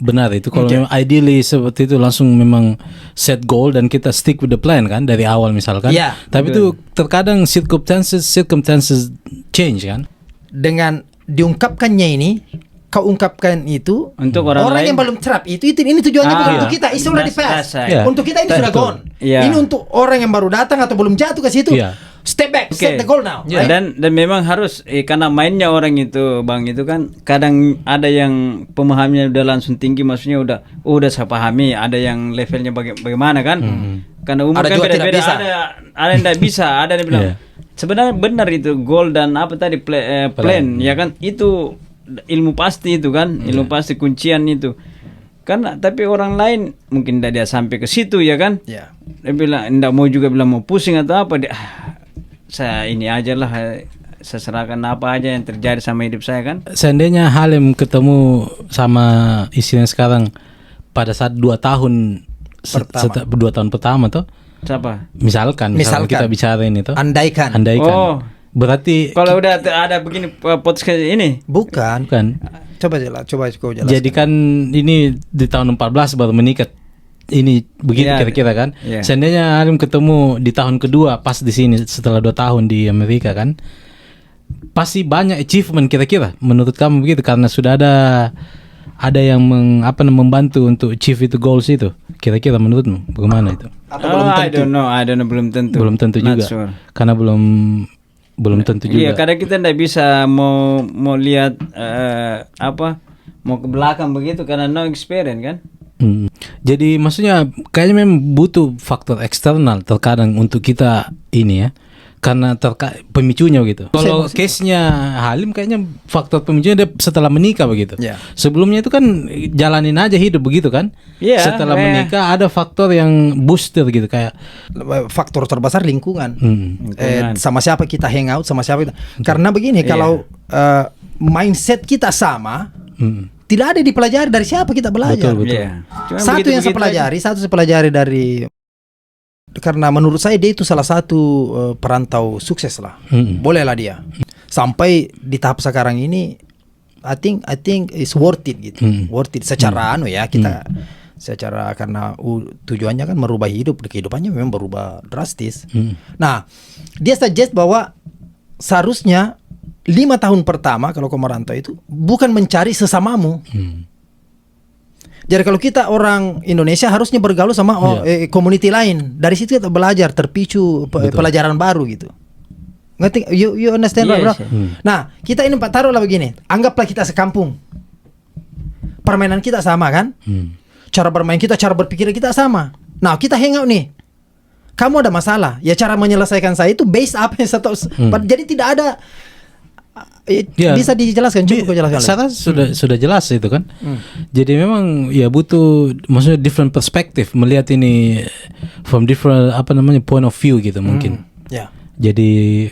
Speaker 3: benar itu. Kalau memang ideally seperti itu langsung memang set goal dan kita stick with the plan kan dari awal misalkan. Tapi itu terkadang circumstances change kan. Dengan
Speaker 1: diungkapkannya ini, kau ungkapkan itu
Speaker 2: untuk orang lain
Speaker 1: yang belum trap itu ini tujuannya bukan untuk kita, itu sudah di pass. Untuk kita ini sudah gone. Ini untuk orang yang baru datang atau belum jatuh ke situ. Step back, set the goal now. Right?
Speaker 2: Dan memang harus karena mainnya orang itu Bang itu kan kadang ada yang pemahamannya udah langsung tinggi, maksudnya udah saya pahami, ada yang levelnya bagaimana kan. Karena umur kan beda-beda, ada yang tidak bisa, ada yang bilang sebenarnya benar itu goal dan apa tadi plan ya kan, itu ilmu pasti itu kan, ilmu pasti kuncian itu. Karena tapi orang lain mungkin tidak dia sampai ke situ ya kan. Dia bilang tidak mau mau pusing atau apa, saya ini aja lah, saya serahkan apa aja yang terjadi sama hidup saya kan.
Speaker 3: Seandainya Halim ketemu sama istrinya sekarang pada saat 2 tahun 2 tahun pertama tuh.
Speaker 2: Siapa?
Speaker 3: Misalkan kita bicara ini tuh.
Speaker 1: Andaikan.
Speaker 3: Berarti
Speaker 2: kalau udah ada begini podcast ini?
Speaker 1: Bukan. Coba kau jelaskan.
Speaker 3: Jadi kan ini di tahun 14 baru menikah. Ini begini kira-kira kan. Seandainya Halim ketemu di tahun kedua pas di sini setelah 2 tahun di Amerika kan, pasti banyak achievement kira-kira menurut kamu begitu, karena sudah ada ada yang membantu untuk achieve itu goals itu. Kira-kira menurutmu bagaimana itu?
Speaker 1: Atau belum
Speaker 2: I
Speaker 1: tentu?
Speaker 2: don't know, belum tentu.
Speaker 3: Belum tentu
Speaker 2: Not
Speaker 3: juga.
Speaker 2: sure.
Speaker 3: Karena belum tentu juga.
Speaker 2: Iya, kadang kita tidak bisa mau lihat mau ke belakang begitu karena no experience kan.
Speaker 3: Jadi maksudnya kayaknya memang butuh faktor eksternal terkadang untuk kita ini ya. Karena pemicunya begitu. Kalau case-nya Halim kayaknya faktor pemicunya dia setelah menikah begitu.
Speaker 1: Ya.
Speaker 3: Sebelumnya itu kan jalanin aja hidup begitu kan.
Speaker 2: Iya,
Speaker 3: Setelah menikah ada faktor yang booster gitu kayak
Speaker 1: Faktor terbesar lingkungan.
Speaker 2: Lingkungan.
Speaker 1: Sama siapa kita hangout, sama siapa kita. Karena begini, kalau mindset kita sama, tidak ada dipelajari dari siapa kita belajar.
Speaker 3: Betul.
Speaker 2: Iya. Cuma
Speaker 1: Satu yang saya pelajari dari, karena menurut saya dia itu salah satu perantau sukses lah. Bolehlah dia. Sampai di tahap sekarang ini I think it's worth it gitu. Worth it secara kita secara karena tujuannya kan merubah hidup, kehidupannya memang berubah drastis. Nah, dia suggest bahwa seharusnya 5 tahun pertama kalau kau merantau itu bukan mencari sesamamu. Jadi kalau kita orang Indonesia harusnya bergaul sama community lain. Dari situ kita belajar, terpicu pelajaran baru gitu. Ngerti? You understand right, bro? Nah, kita ini taruhlah begini. Anggaplah kita sekampung. Permainan kita sama kan? Cara bermain kita, cara berpikir kita sama. Nah, kita hangout nih. Kamu ada masalah. Ya cara menyelesaikan saya itu base apa yang satu. Jadi tidak ada. Bisa dijelaskan, coba kau jelaskan.
Speaker 3: Saya sudah jelas itu kan. Jadi memang ya butuh maksudnya different perspective melihat ini from different point of view gitu mungkin.
Speaker 1: Ya.
Speaker 3: Jadi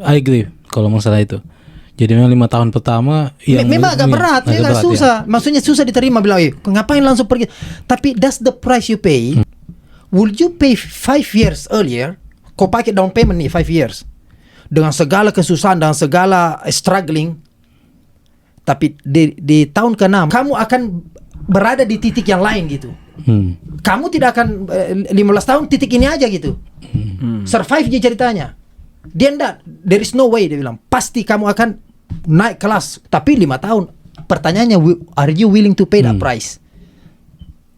Speaker 3: I agree kalau masalah itu. Jadi memang 5 tahun pertama yang
Speaker 1: memang agak berat, agak susah. Ya. Maksudnya susah diterima bilang, ngapain langsung pergi? Tapi that's the price you pay. Would you pay 5 years earlier? Kau pakai down payment nih 5 years. Dengan segala kesusahan dan segala struggling, tapi di tahun ke-6 kamu akan berada di titik yang lain gitu. Kamu tidak akan 15 tahun titik ini aja gitu. Survive aja ceritanya. Dia enggak, there is no way, dia bilang pasti kamu akan naik kelas, tapi 5 tahun. Pertanyaannya, are you willing to pay that price?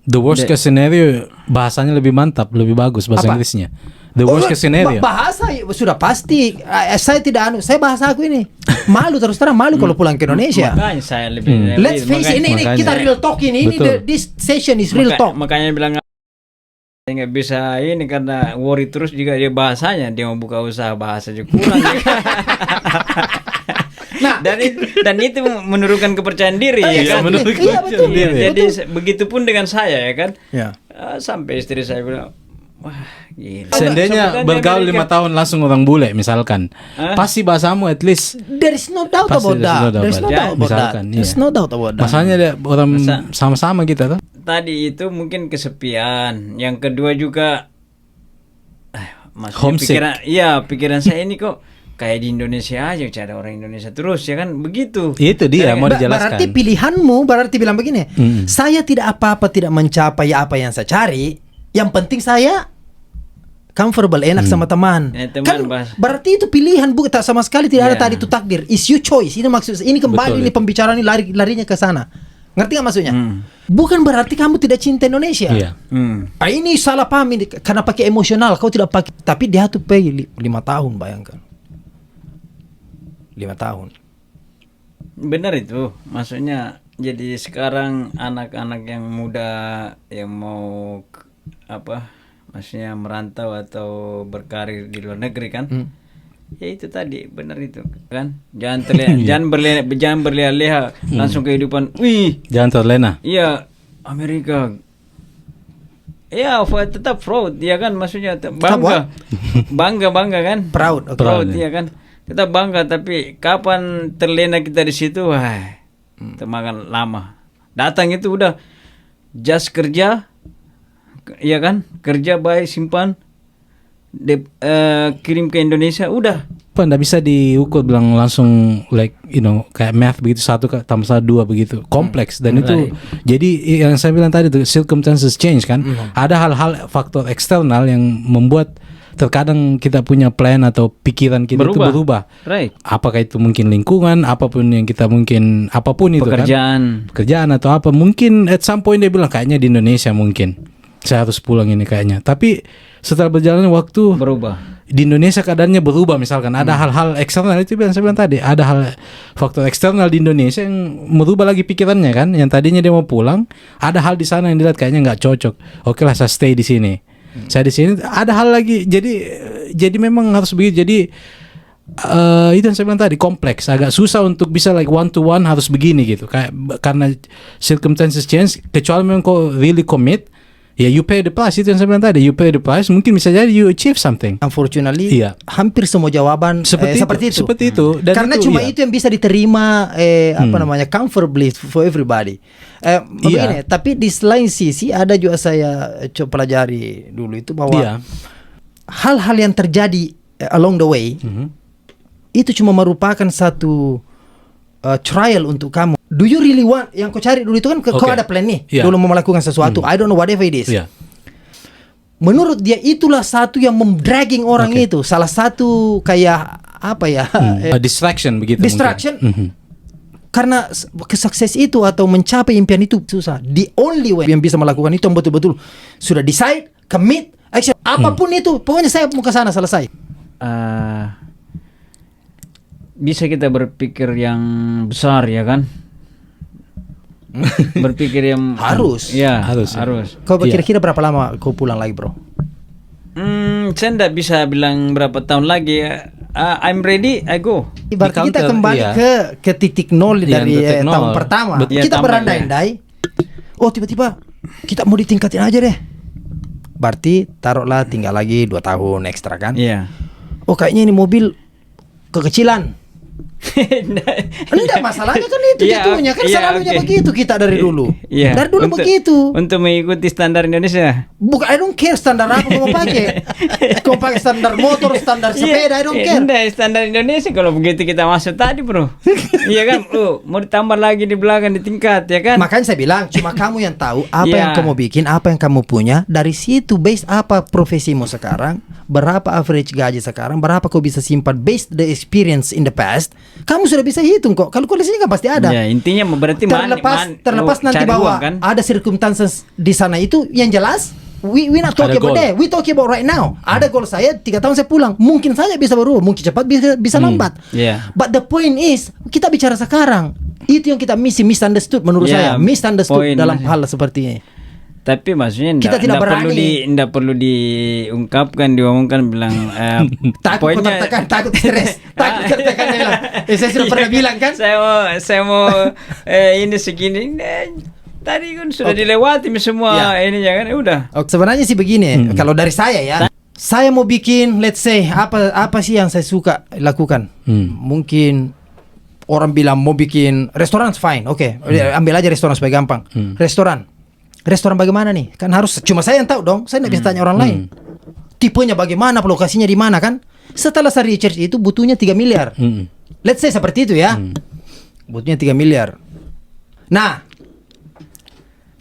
Speaker 3: The worst case scenario bahasanya lebih mantap, lebih bagus bahasa Inggrisnya. The worst case scenario.
Speaker 1: Bahasa sudah pasti. Saya tidak saya bahasa aku ini malu, terus terang malu kalau pulang ke Indonesia.
Speaker 2: Makanya saya lebih.
Speaker 1: Let's face it, ini kita real talk ini this session is real talk.
Speaker 2: Makanya bilang saya nggak bisa ini karena worry terus juga dia bahasanya, dia mau buka usaha bahasa juga kurang. Nah, dan itu menurunkan kepercayaan diri ya kan.
Speaker 1: Betul.
Speaker 2: Jadi begitupun dengan saya ya kan.
Speaker 1: Ya.
Speaker 2: Sampai istri saya bilang, wah gila.
Speaker 3: Seandainya bergaul 5 tahun langsung orang bule misalkan, pasti bahasamu at least.
Speaker 1: There is no doubt about that. There's no doubt about that. There's no doubt about that.
Speaker 3: Masalahnya orang sama-sama kita tuh.
Speaker 2: Tadi itu mungkin kesepian. Yang kedua juga
Speaker 3: homesick.
Speaker 2: Pikiran saya ini kok kayak di Indonesia aja, ada orang Indonesia terus ya kan begitu.
Speaker 3: Itu dia mau dijelaskan.
Speaker 1: Berarti pilihanmu berarti bilang begini, saya tidak apa-apa tidak mencapai apa yang saya cari, yang penting saya comfortable, enak sama teman. Kan berarti itu pilihan, tak sama sekali tidak ada tadi itu takdir. Is your choice. Ini maksud ini kembali ini pembicaraan ini larinya ke sana. Ngerti gak maksudnya? Bukan berarti kamu tidak cinta Indonesia. Ini salah paham ini karena pakai emosional, kau tidak pakai, tapi dia tuh pay 5 tahun, bayangkan. 5 tahun.
Speaker 2: Benar itu. Maksudnya jadi sekarang anak-anak yang muda yang mau maksudnya merantau atau berkarir di luar negeri kan. Ya itu tadi, benar itu kan. Jangan berleha-leha langsung kehidupan. Wih,
Speaker 3: jangan terlena.
Speaker 2: Iya, Amerika. Ya, tetap proud, ya kan, maksudnya bangga kan.
Speaker 1: Proud
Speaker 2: ya kan. Kita bangga, tapi kapan terlena kita di situ, makan lama. Datang itu udah just kerja, ya kan, kerja baik simpan, kirim ke Indonesia, udah.
Speaker 3: Nggak bisa diukur bilang langsung kayak math begitu 1 tambah 1 2 begitu kompleks dan itu jadi yang saya bilang tadi tuh circumstances change kan. Ada hal-hal faktor eksternal yang membuat terkadang kita punya plan atau pikiran kita itu berubah.
Speaker 2: Right.
Speaker 3: Apakah itu mungkin lingkungan, apapun yang kita mungkin, apapun itu pekerjaan atau apa, mungkin at some point dia bilang kayaknya di Indonesia mungkin saya harus pulang ini kayaknya. Tapi setelah berjalannya waktu
Speaker 2: berubah.
Speaker 3: Di Indonesia keadaannya berubah, misalkan ada hal-hal eksternal itu yang saya bilang tadi, ada hal faktor eksternal di Indonesia yang merubah lagi pikirannya kan. Yang tadinya dia mau pulang, ada hal di sana yang dilihat kayaknya nggak cocok. Oke lah, saya stay di sini. Saya di sini, ada hal lagi. Jadi memang harus begitu. Jadi itu yang saya bilang tadi, kompleks, agak susah untuk bisa like one to one harus begini gitu. Karena circumstances change. Kecuali memang kau really commit. Ya, you pay the price, itu yang saya bilang tadi. You pay the price, mungkin bisa jadi you achieve something.
Speaker 1: Unfortunately, hampir semua jawaban seperti itu.
Speaker 3: Seperti itu. Dan
Speaker 1: karena cuma itu yang bisa diterima comfortably for everybody. Begini, tapi di selain sisi ada juga saya coba pelajari dulu itu bahwa hal-hal yang terjadi along the way itu cuma merupakan satu trial untuk kamu. Do you really want, yang kau cari dulu itu kan kau ada plan nih, dulu mau melakukan sesuatu, I don't know whatever it is. Menurut dia itulah satu yang memdragging orang itu, salah satu kayak apa ya?
Speaker 3: Distraction begitu.
Speaker 1: Distraction. Karena kesukses itu atau mencapai impian itu susah. The only way yang bisa melakukan itu yang betul-betul sudah decide, commit, action, apapun itu, pokoknya saya mau ke sana selesai.
Speaker 2: Bisa kita berpikir yang besar ya kan? Berpikir yang
Speaker 1: harus.
Speaker 2: Ya, harus.
Speaker 1: Kau kira-kira berapa lama kau pulang lagi, bro?
Speaker 2: Saya tidak bisa bilang berapa tahun lagi. I'm ready, I go.
Speaker 1: Berarti kita kembali ke titik nol dari tahun pertama. Kita berandai-andai. Oh, tiba-tiba kita mau ditingkatin aja deh. Berarti taruhlah tinggal lagi 2 tahun ekstra kan?
Speaker 2: Iya.
Speaker 1: Oh, kayaknya ini mobil kekecilan. Enggak, masalahnya kan itu jatuhnya kan selalunya begitu kita dari dulu. Dari dulu begitu.
Speaker 2: Untuk mengikuti standar Indonesia.
Speaker 1: Bukan, I don't care standar apa kamu pakai. Kamu pakai standar motor, standar sepeda, I don't care.
Speaker 2: Enggak, standar Indonesia kalau begitu kita masuk tadi, bro. Iya kan? Mau ditambah lagi di belakang di tingkat, ya kan?
Speaker 1: Makanya saya bilang cuma kamu yang tahu apa yang kamu bikin, apa yang kamu punya. Dari situ base apa profesimu sekarang, berapa average gaji sekarang, berapa kau bisa simpan based the experience in the past. Kamu sudah bisa hitung kok. Kalkulasinya kan pasti ada.
Speaker 2: Ya, intinya berarti
Speaker 1: terlepas nanti bahwa kan? Ada circumstances di sana itu yang jelas. We not talking about that. We talking about right now. Ada goal saya 3 tahun saya pulang. Mungkin saja bisa berubah, mungkin cepat bisa lambat. But the point is kita bicara sekarang. Itu yang kita misunderstood menurut saya. Misunderstood dalam hal seperti ini.
Speaker 2: Tapi maksudnya
Speaker 1: kita tidak berani.
Speaker 2: Tidak perlu diungkapkan, diomongkan, bilang
Speaker 1: takut tertekan, takut stres, takut tertekan. Saya sudah pernah bilang kan.
Speaker 2: Saya mau ini segini. Tadi kan sudah dilewati semua ini jangan udah.
Speaker 1: Sebenarnya sih begini, kalau dari saya ya. Saya mau bikin, let's say apa sih yang saya suka lakukan? Mungkin orang bilang mau bikin restoran, fine, oke. Ambil aja restoran supaya gampang. Restoran bagaimana nih? Kan harus cuma saya yang tahu dong. Saya tidak bisa tanya orang lain. Tipenya bagaimana, lokasinya di mana kan? Setelah saya research itu butuhnya 3 miliar. Let's say seperti itu ya. Butuhnya 3 miliar. Nah,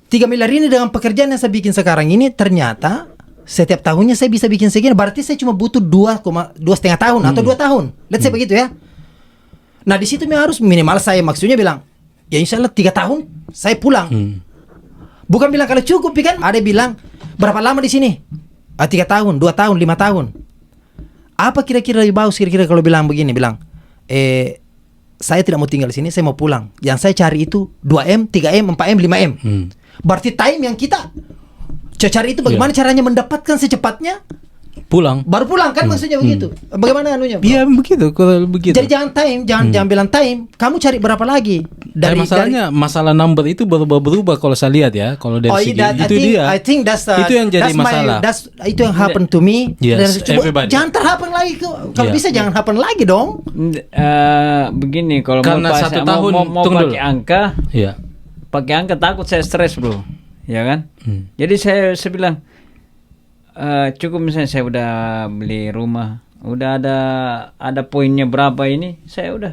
Speaker 1: 3 miliar ini dengan pekerjaan yang saya bikin sekarang ini ternyata setiap tahunnya saya bisa bikin segini. Berarti saya cuma butuh 2,5 tahun atau 2 tahun. Let's say begitu ya. Nah, di situ harus minimal saya maksudnya bilang, ya insya Allah 3 tahun saya pulang. Bukan bilang kalau cukup kan. Ada bilang berapa lama di sini? 3 tahun, 2 tahun, 5 tahun. Apa kira-kira lebih bagus kira-kira kalau bilang begini, bilang saya tidak mau tinggal di sini, saya mau pulang. Yang saya cari itu 2M, 3M, 4M, 5M. Berarti time yang kita cari itu bagaimana caranya mendapatkan secepatnya
Speaker 3: pulang.
Speaker 1: Baru pulang kan maksudnya begitu. Bagaimana anunya?
Speaker 3: Iya begitu, kalau begitu.
Speaker 1: Jadi jangan bilang time. Kamu cari berapa lagi?
Speaker 3: Masalah number itu berubah kalau saya lihat ya. Kalau dari segi itu
Speaker 1: I think
Speaker 3: itu yang jadi masalah.
Speaker 1: Itu yang happen to me.
Speaker 3: Yes,
Speaker 1: jangan terhappen lagi. Kalau bisa jangan happen lagi dong.
Speaker 2: Begini, kalau
Speaker 3: karena
Speaker 2: mau
Speaker 3: 1 tahun
Speaker 2: mau pakai angka,
Speaker 3: pakai
Speaker 2: angka takut saya stres, bro. Ya kan? Jadi saya bilang cukup misalnya saya udah beli rumah, udah ada poinnya berapa ini, saya udah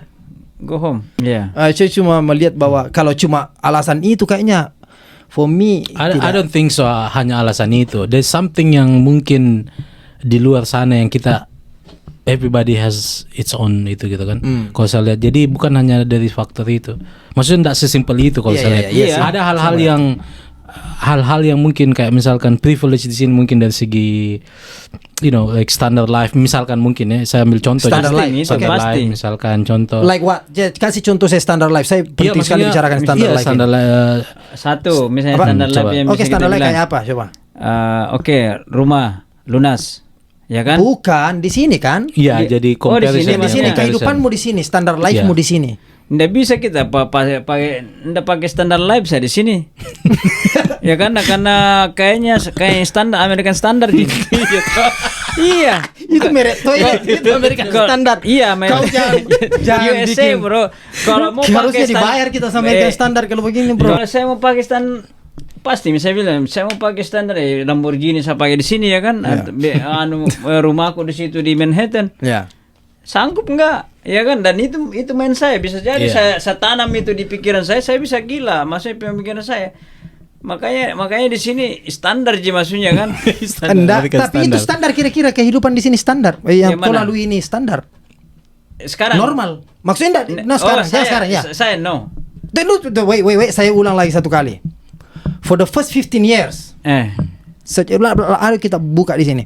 Speaker 2: go home.
Speaker 1: Saya cuma melihat bahwa kalau cuma alasan itu kayaknya for me
Speaker 3: I don't think so, hanya alasan itu. There's something yang mungkin di luar sana yang kita everybody has its own itu gitu kan. Kalau saya lihat, jadi bukan hanya dari faktor itu. Maksudnya tidak sesimpel itu kalau
Speaker 1: Iya,
Speaker 3: saya
Speaker 1: iya,
Speaker 3: lihat.
Speaker 1: iya,
Speaker 3: Ada hal-hal yang mungkin kayak misalkan privilege di sini mungkin dari segi like standard life. Misalkan mungkin ya, saya ambil contoh
Speaker 1: Standard
Speaker 3: just-
Speaker 1: life,
Speaker 3: standard
Speaker 2: okay.
Speaker 3: life,
Speaker 2: Pasti.
Speaker 3: misalkan contoh.
Speaker 1: Like what? Kasih contoh saya standard life. Saya penting sekali bicarakan standard life.
Speaker 3: Standard life.
Speaker 2: Satu, misalnya
Speaker 1: Apa?
Speaker 2: standar life
Speaker 3: Coba.
Speaker 2: yang
Speaker 1: Oke,
Speaker 2: bisa kita
Speaker 1: standard life
Speaker 2: bilang.
Speaker 1: kayak apa? Coba.
Speaker 2: Oke, rumah lunas, ya kan?
Speaker 1: Bukan di sini kan?
Speaker 3: Iya,
Speaker 2: Di-
Speaker 3: jadi
Speaker 2: oh, di
Speaker 3: comparison.
Speaker 2: sini,
Speaker 1: Di sini
Speaker 2: Iya.
Speaker 1: kehidupanmu di sini, standard lifemu
Speaker 3: Iya.
Speaker 1: di sini.
Speaker 2: Nggak bisa kita pakai standar life saya di sini. Ya kan, karena kayaknya standar American standard gitu. Iya.
Speaker 1: Itu merek toilet itu American standard.
Speaker 2: Iya,
Speaker 1: Kau jangan
Speaker 2: USA,
Speaker 1: bikin.
Speaker 2: bro. Kalau mau pakai
Speaker 1: Harusnya dibayar kita sama American standard kalau begini, bro.
Speaker 2: Kalau saya mau pakai pasti saya bilang saya mau pakai standar Lamborghini saya pakai di sini ya kan. Rumahku di situ di Manhattan.
Speaker 1: Ya.
Speaker 2: Sanggup enggak? Ya kan, dan itu main saya bisa jadi saya tanam itu di pikiran saya bisa gila, maksudnya pemikiran saya. Makanya di sini standar aja maksudnya kan.
Speaker 1: Enggak, tapi itu standar kira-kira kehidupan di sini standar. Yang
Speaker 2: Yang
Speaker 1: kau
Speaker 2: mana?
Speaker 1: lalui ini standar.
Speaker 2: Sekarang
Speaker 1: Normal. Maksudnya enggak, nah sekarang, sekarang ya.
Speaker 2: Saya no.
Speaker 1: Wait, saya ulang lagi satu kali. For the first 15 years, ayo kita buka di sini.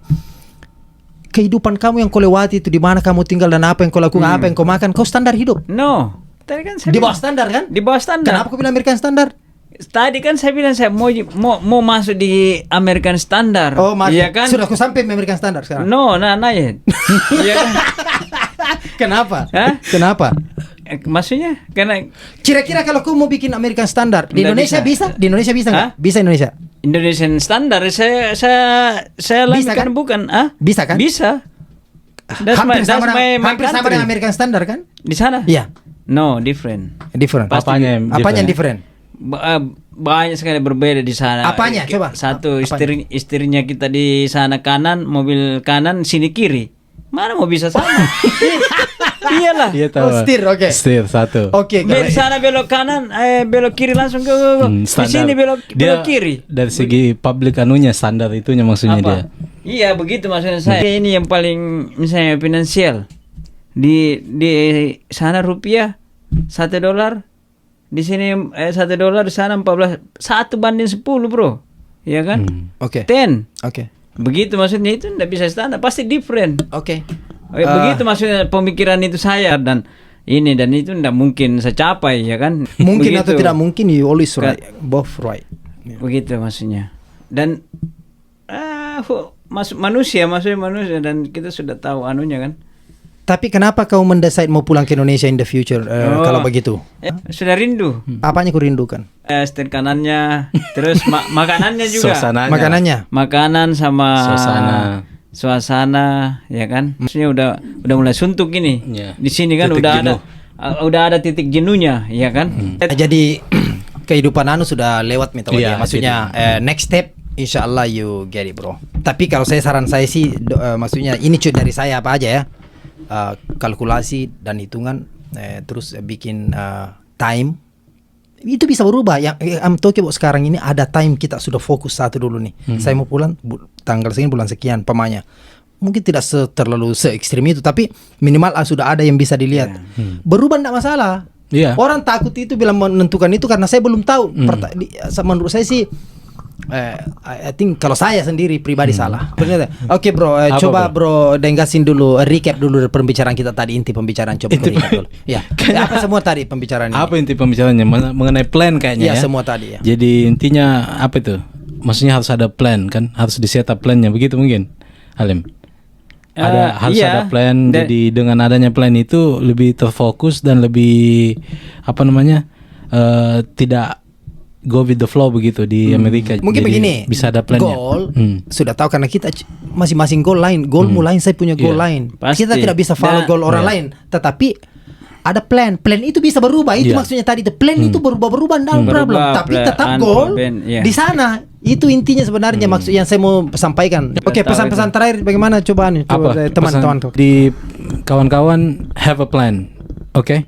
Speaker 1: Kehidupan kamu yang kau lewati itu di mana kamu tinggal dan apa yang kau lakukan, apa yang kau makan, kau standar hidup.
Speaker 2: No. Tadi kan saya
Speaker 1: Di bawah
Speaker 2: bilang-
Speaker 1: standar kan?
Speaker 2: Di bawah standar.
Speaker 1: Kenapa kau bilang American standar?
Speaker 2: Tadi kan saya bilang saya mau masuk di American standar.
Speaker 1: Oh,
Speaker 2: iya kan?
Speaker 1: Sudah kau sampai American standar sekarang.
Speaker 2: No, nah ya. Iya kan?
Speaker 1: Kenapa?
Speaker 2: Hah?
Speaker 1: Kenapa?
Speaker 2: Maksudnya karena
Speaker 1: Kira-kira kalau kau mau bikin American standar di
Speaker 2: Nggak
Speaker 1: Indonesia
Speaker 2: bisa.
Speaker 1: bisa? Di Indonesia bisa nggak?
Speaker 2: Hah?
Speaker 1: Bisa Indonesia.
Speaker 2: Indonesian standar saya
Speaker 1: Bisa
Speaker 2: lakukan
Speaker 1: kan?
Speaker 2: bukan
Speaker 1: Bisa kan?
Speaker 2: Bisa. That's
Speaker 1: Hampir
Speaker 2: my
Speaker 1: hampir sama
Speaker 2: country.
Speaker 1: dengan American standar kan?
Speaker 2: Di sana?
Speaker 1: Iya.
Speaker 2: No, different.
Speaker 1: Different.
Speaker 2: Pasti.
Speaker 1: Apanya yang different?
Speaker 2: Banyak sekali berbeda di sana.
Speaker 1: Apanya? Coba.
Speaker 2: Satu
Speaker 1: Apanya?
Speaker 2: istrinya kita di sana kanan, mobil kanan, sini kiri. Mana mau bisa sama? Iyalah.
Speaker 3: Dia tahu.
Speaker 1: Oh, setir, oke.
Speaker 3: Setir satu.
Speaker 1: Oke,
Speaker 2: Di sana belok kanan, belok kiri langsung ke. Di
Speaker 3: Standar.
Speaker 2: sini belok kiri.
Speaker 3: Dari segi public anunya standar itunya maksudnya dia.
Speaker 2: Iya begitu maksudnya saya. Ini yang paling misalnya finansial. Di sana rupiah $1, di sini $1, di sana 14, 1:10 bro, ya kan?
Speaker 1: Oke.
Speaker 2: 10.
Speaker 1: Oke.
Speaker 2: Begitu maksudnya itu tidak bisa standar, pasti different.
Speaker 1: Oke.
Speaker 2: Begitu maksudnya pemikiran itu saya dan itu tidak mungkin saya capai ya kan?
Speaker 1: Mungkin
Speaker 2: Begitu.
Speaker 1: atau tidak mungkin, you always right, both right.
Speaker 2: Begitu maksudnya. Dan manusia dan kita sudah tahu anunya kan.
Speaker 1: Tapi kenapa kau mendecide mau pulang ke Indonesia in the future kalau begitu?
Speaker 2: Sudah rindu.
Speaker 1: Apanya kau rindukan?
Speaker 2: Setir kanannya, terus makanannya juga.
Speaker 3: Suasananya.
Speaker 1: Makanannya.
Speaker 2: Makanan sama
Speaker 3: Suasana.
Speaker 2: ya kan. Maksudnya udah mulai suntuk ini.
Speaker 3: Iya.
Speaker 2: Di sini kan
Speaker 3: Titik jenuh.
Speaker 2: udah ada titik jenuhnya, ya kan?
Speaker 1: Jadi kehidupan anu sudah lewat metode.
Speaker 3: Iya,
Speaker 1: Maksudnya next step insya Allah you get it bro. Tapi kalau saran saya sih maksudnya ini cuy dari saya apa aja ya. Kalkulasi dan hitungan terus bikin time itu bisa berubah. Yang I'm talking about sekarang ini ada time kita sudah fokus satu dulu nih. Saya mau pulang tanggal segini bulan sekian pamanya. Mungkin tidak terlalu se ekstrim itu tapi minimal sudah ada yang bisa dilihat. Berubah tidak masalah.
Speaker 3: Iya.
Speaker 1: Orang takut itu bilang menentukan itu karena saya belum tahu. Menurut saya sih I think kalau saya sendiri pribadi salah. Oke bro, coba bro denggasin dulu recap dulu pembicaraan kita tadi, inti pembicaraan coba recap dulu. Ya. Apa semua tadi pembicaraan ini?
Speaker 3: Apa inti pembicaranya mengenai plan kayaknya
Speaker 1: Ya,
Speaker 3: ya?
Speaker 1: semua tadi ya.
Speaker 3: Jadi intinya apa itu? Maksudnya harus ada plan kan? Harus di-set up plannya begitu mungkin, Halim? Harus
Speaker 2: iya.
Speaker 3: ada plan. Jadi dengan adanya plan itu lebih terfokus dan lebih tidak go with the flow begitu di Amerika.
Speaker 1: Mungkin
Speaker 3: Jadi
Speaker 1: begini.
Speaker 3: bisa ada plannya.
Speaker 1: Goal sudah tahu karena kita masing-masing goal lain. Goalmu lain, saya punya goal
Speaker 3: Iya.
Speaker 1: lain.
Speaker 2: Pasti.
Speaker 1: Kita tidak bisa follow
Speaker 2: Dan-
Speaker 1: goal orang
Speaker 3: Iya.
Speaker 1: lain, tetapi ada plan. Plan itu bisa berubah. Itu
Speaker 3: Iya.
Speaker 1: maksudnya tadi itu plan itu berubah no problem.
Speaker 2: Berubah,
Speaker 1: Tapi tetap
Speaker 2: plan,
Speaker 1: goal
Speaker 2: iya.
Speaker 1: di sana. Itu intinya sebenarnya maksud yang saya mau sampaikan. Oke,
Speaker 2: tahu
Speaker 1: pesan-pesan terakhir bagaimana coba nih
Speaker 3: Apa?
Speaker 1: coba teman-teman.
Speaker 3: Pesan di kawan-kawan have a plan. Oke?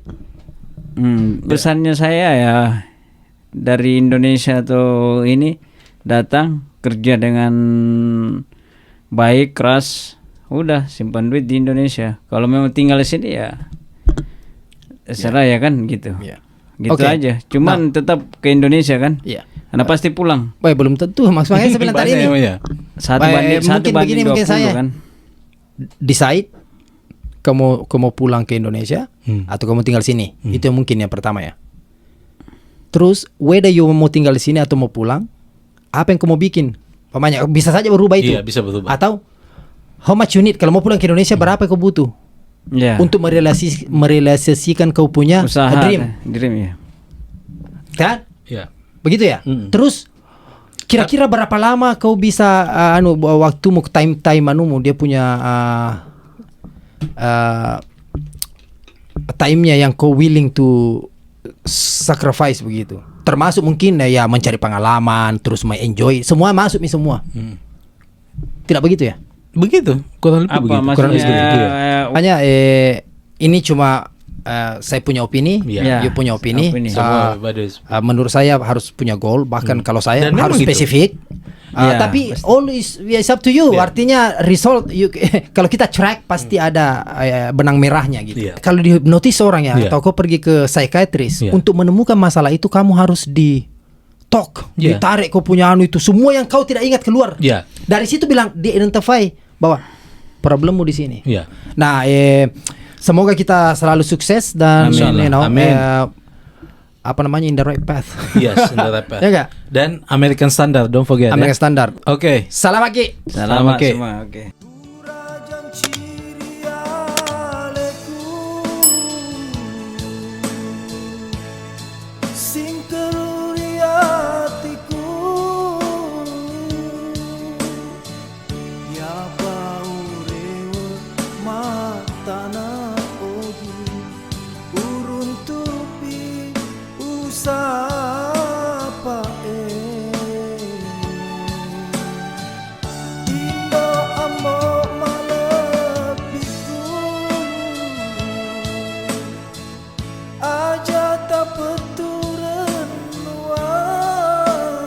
Speaker 2: Pesannya saya ya dari Indonesia atau ini datang kerja dengan baik, keras, udah simpan duit di Indonesia. Kalau memang tinggal di sini ya terserah ya kan gitu.
Speaker 1: Ya.
Speaker 2: Gitu
Speaker 1: Oke.
Speaker 2: aja. Cuman tetap ke Indonesia kan.
Speaker 1: Iya.
Speaker 2: Anda pasti pulang.
Speaker 1: Baik, belum tentu. Maksudnya saya bilang tadi ini.
Speaker 3: Ya.
Speaker 2: Satu
Speaker 1: Baik, mungkin begini,
Speaker 2: 20
Speaker 1: mungkin saya.
Speaker 2: kan.
Speaker 1: Decide kamu pulang ke Indonesia atau kamu tinggal sini. Itu yang mungkin yang pertama ya. Terus whether you mau tinggal di sini atau mau pulang, apa yang kamu bikin? Pamanya bisa saja berubah itu.
Speaker 3: Iya, bisa berubah.
Speaker 1: Atau how much you need? Kalau mau pulang ke Indonesia berapa yang kau butuh
Speaker 2: Ya.
Speaker 1: untuk merealisasikan kau punya
Speaker 2: usaha
Speaker 1: dream,
Speaker 2: dream ya.
Speaker 1: kan?
Speaker 3: Ya.
Speaker 1: Begitu ya. Terus kira-kira berapa lama kau bisa waktumu time anumu dia punya time-nya yang kau willing to sacrifice begitu. Termasuk mungkin ya mencari pengalaman, terus enjoy, semua masuk nih semua. Tidak begitu ya?
Speaker 3: Begitu, kurang lebih
Speaker 2: Apa
Speaker 3: begitu.
Speaker 2: maksudnya?
Speaker 3: Kurang lebih begitu ya.
Speaker 1: Hanya ini cuma saya punya opini,
Speaker 3: Iya.
Speaker 1: you punya opini.
Speaker 2: Opini.
Speaker 3: Semua bagus.
Speaker 1: Menurut saya harus punya goal, bahkan kalau saya
Speaker 3: Dan memang
Speaker 1: harus
Speaker 3: gitu.
Speaker 1: spesifik.
Speaker 2: Ya,
Speaker 1: Tapi always it's up to you.
Speaker 3: Ya.
Speaker 1: Artinya result kalau kita track pasti ada benang merahnya gitu.
Speaker 3: Ya.
Speaker 1: Kalau dihipnotis orang ya,
Speaker 3: Ya.
Speaker 1: atau kau pergi ke psychiatrist
Speaker 3: Ya.
Speaker 1: untuk menemukan masalah itu, kamu harus talk,
Speaker 3: Ya.
Speaker 1: ditarik kau punya itu semua yang kau tidak ingat keluar.
Speaker 3: Ya.
Speaker 1: Dari situ bilang di-identify bahwa problemmu di sini.
Speaker 3: Ya.
Speaker 1: Nah, semoga kita selalu sukses dan
Speaker 3: Amin. Amin.
Speaker 1: apa namanya, in the right path.
Speaker 3: Yes, in the right path.
Speaker 1: Ya nggak?
Speaker 3: Dan American Standard, don't forget.
Speaker 1: American
Speaker 3: ya.
Speaker 1: Standard.
Speaker 3: Oke.
Speaker 1: Salam lagi.
Speaker 2: Selamat
Speaker 3: Oke.
Speaker 2: semua. Oke.
Speaker 5: Sing teruri hatiku, ya bau rewe matana ogi, urun tupi usapa Indo ambo malepiku, aja tak peturen nuang,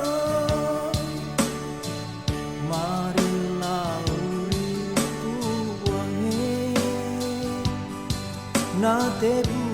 Speaker 5: marilah uri tuange na tebu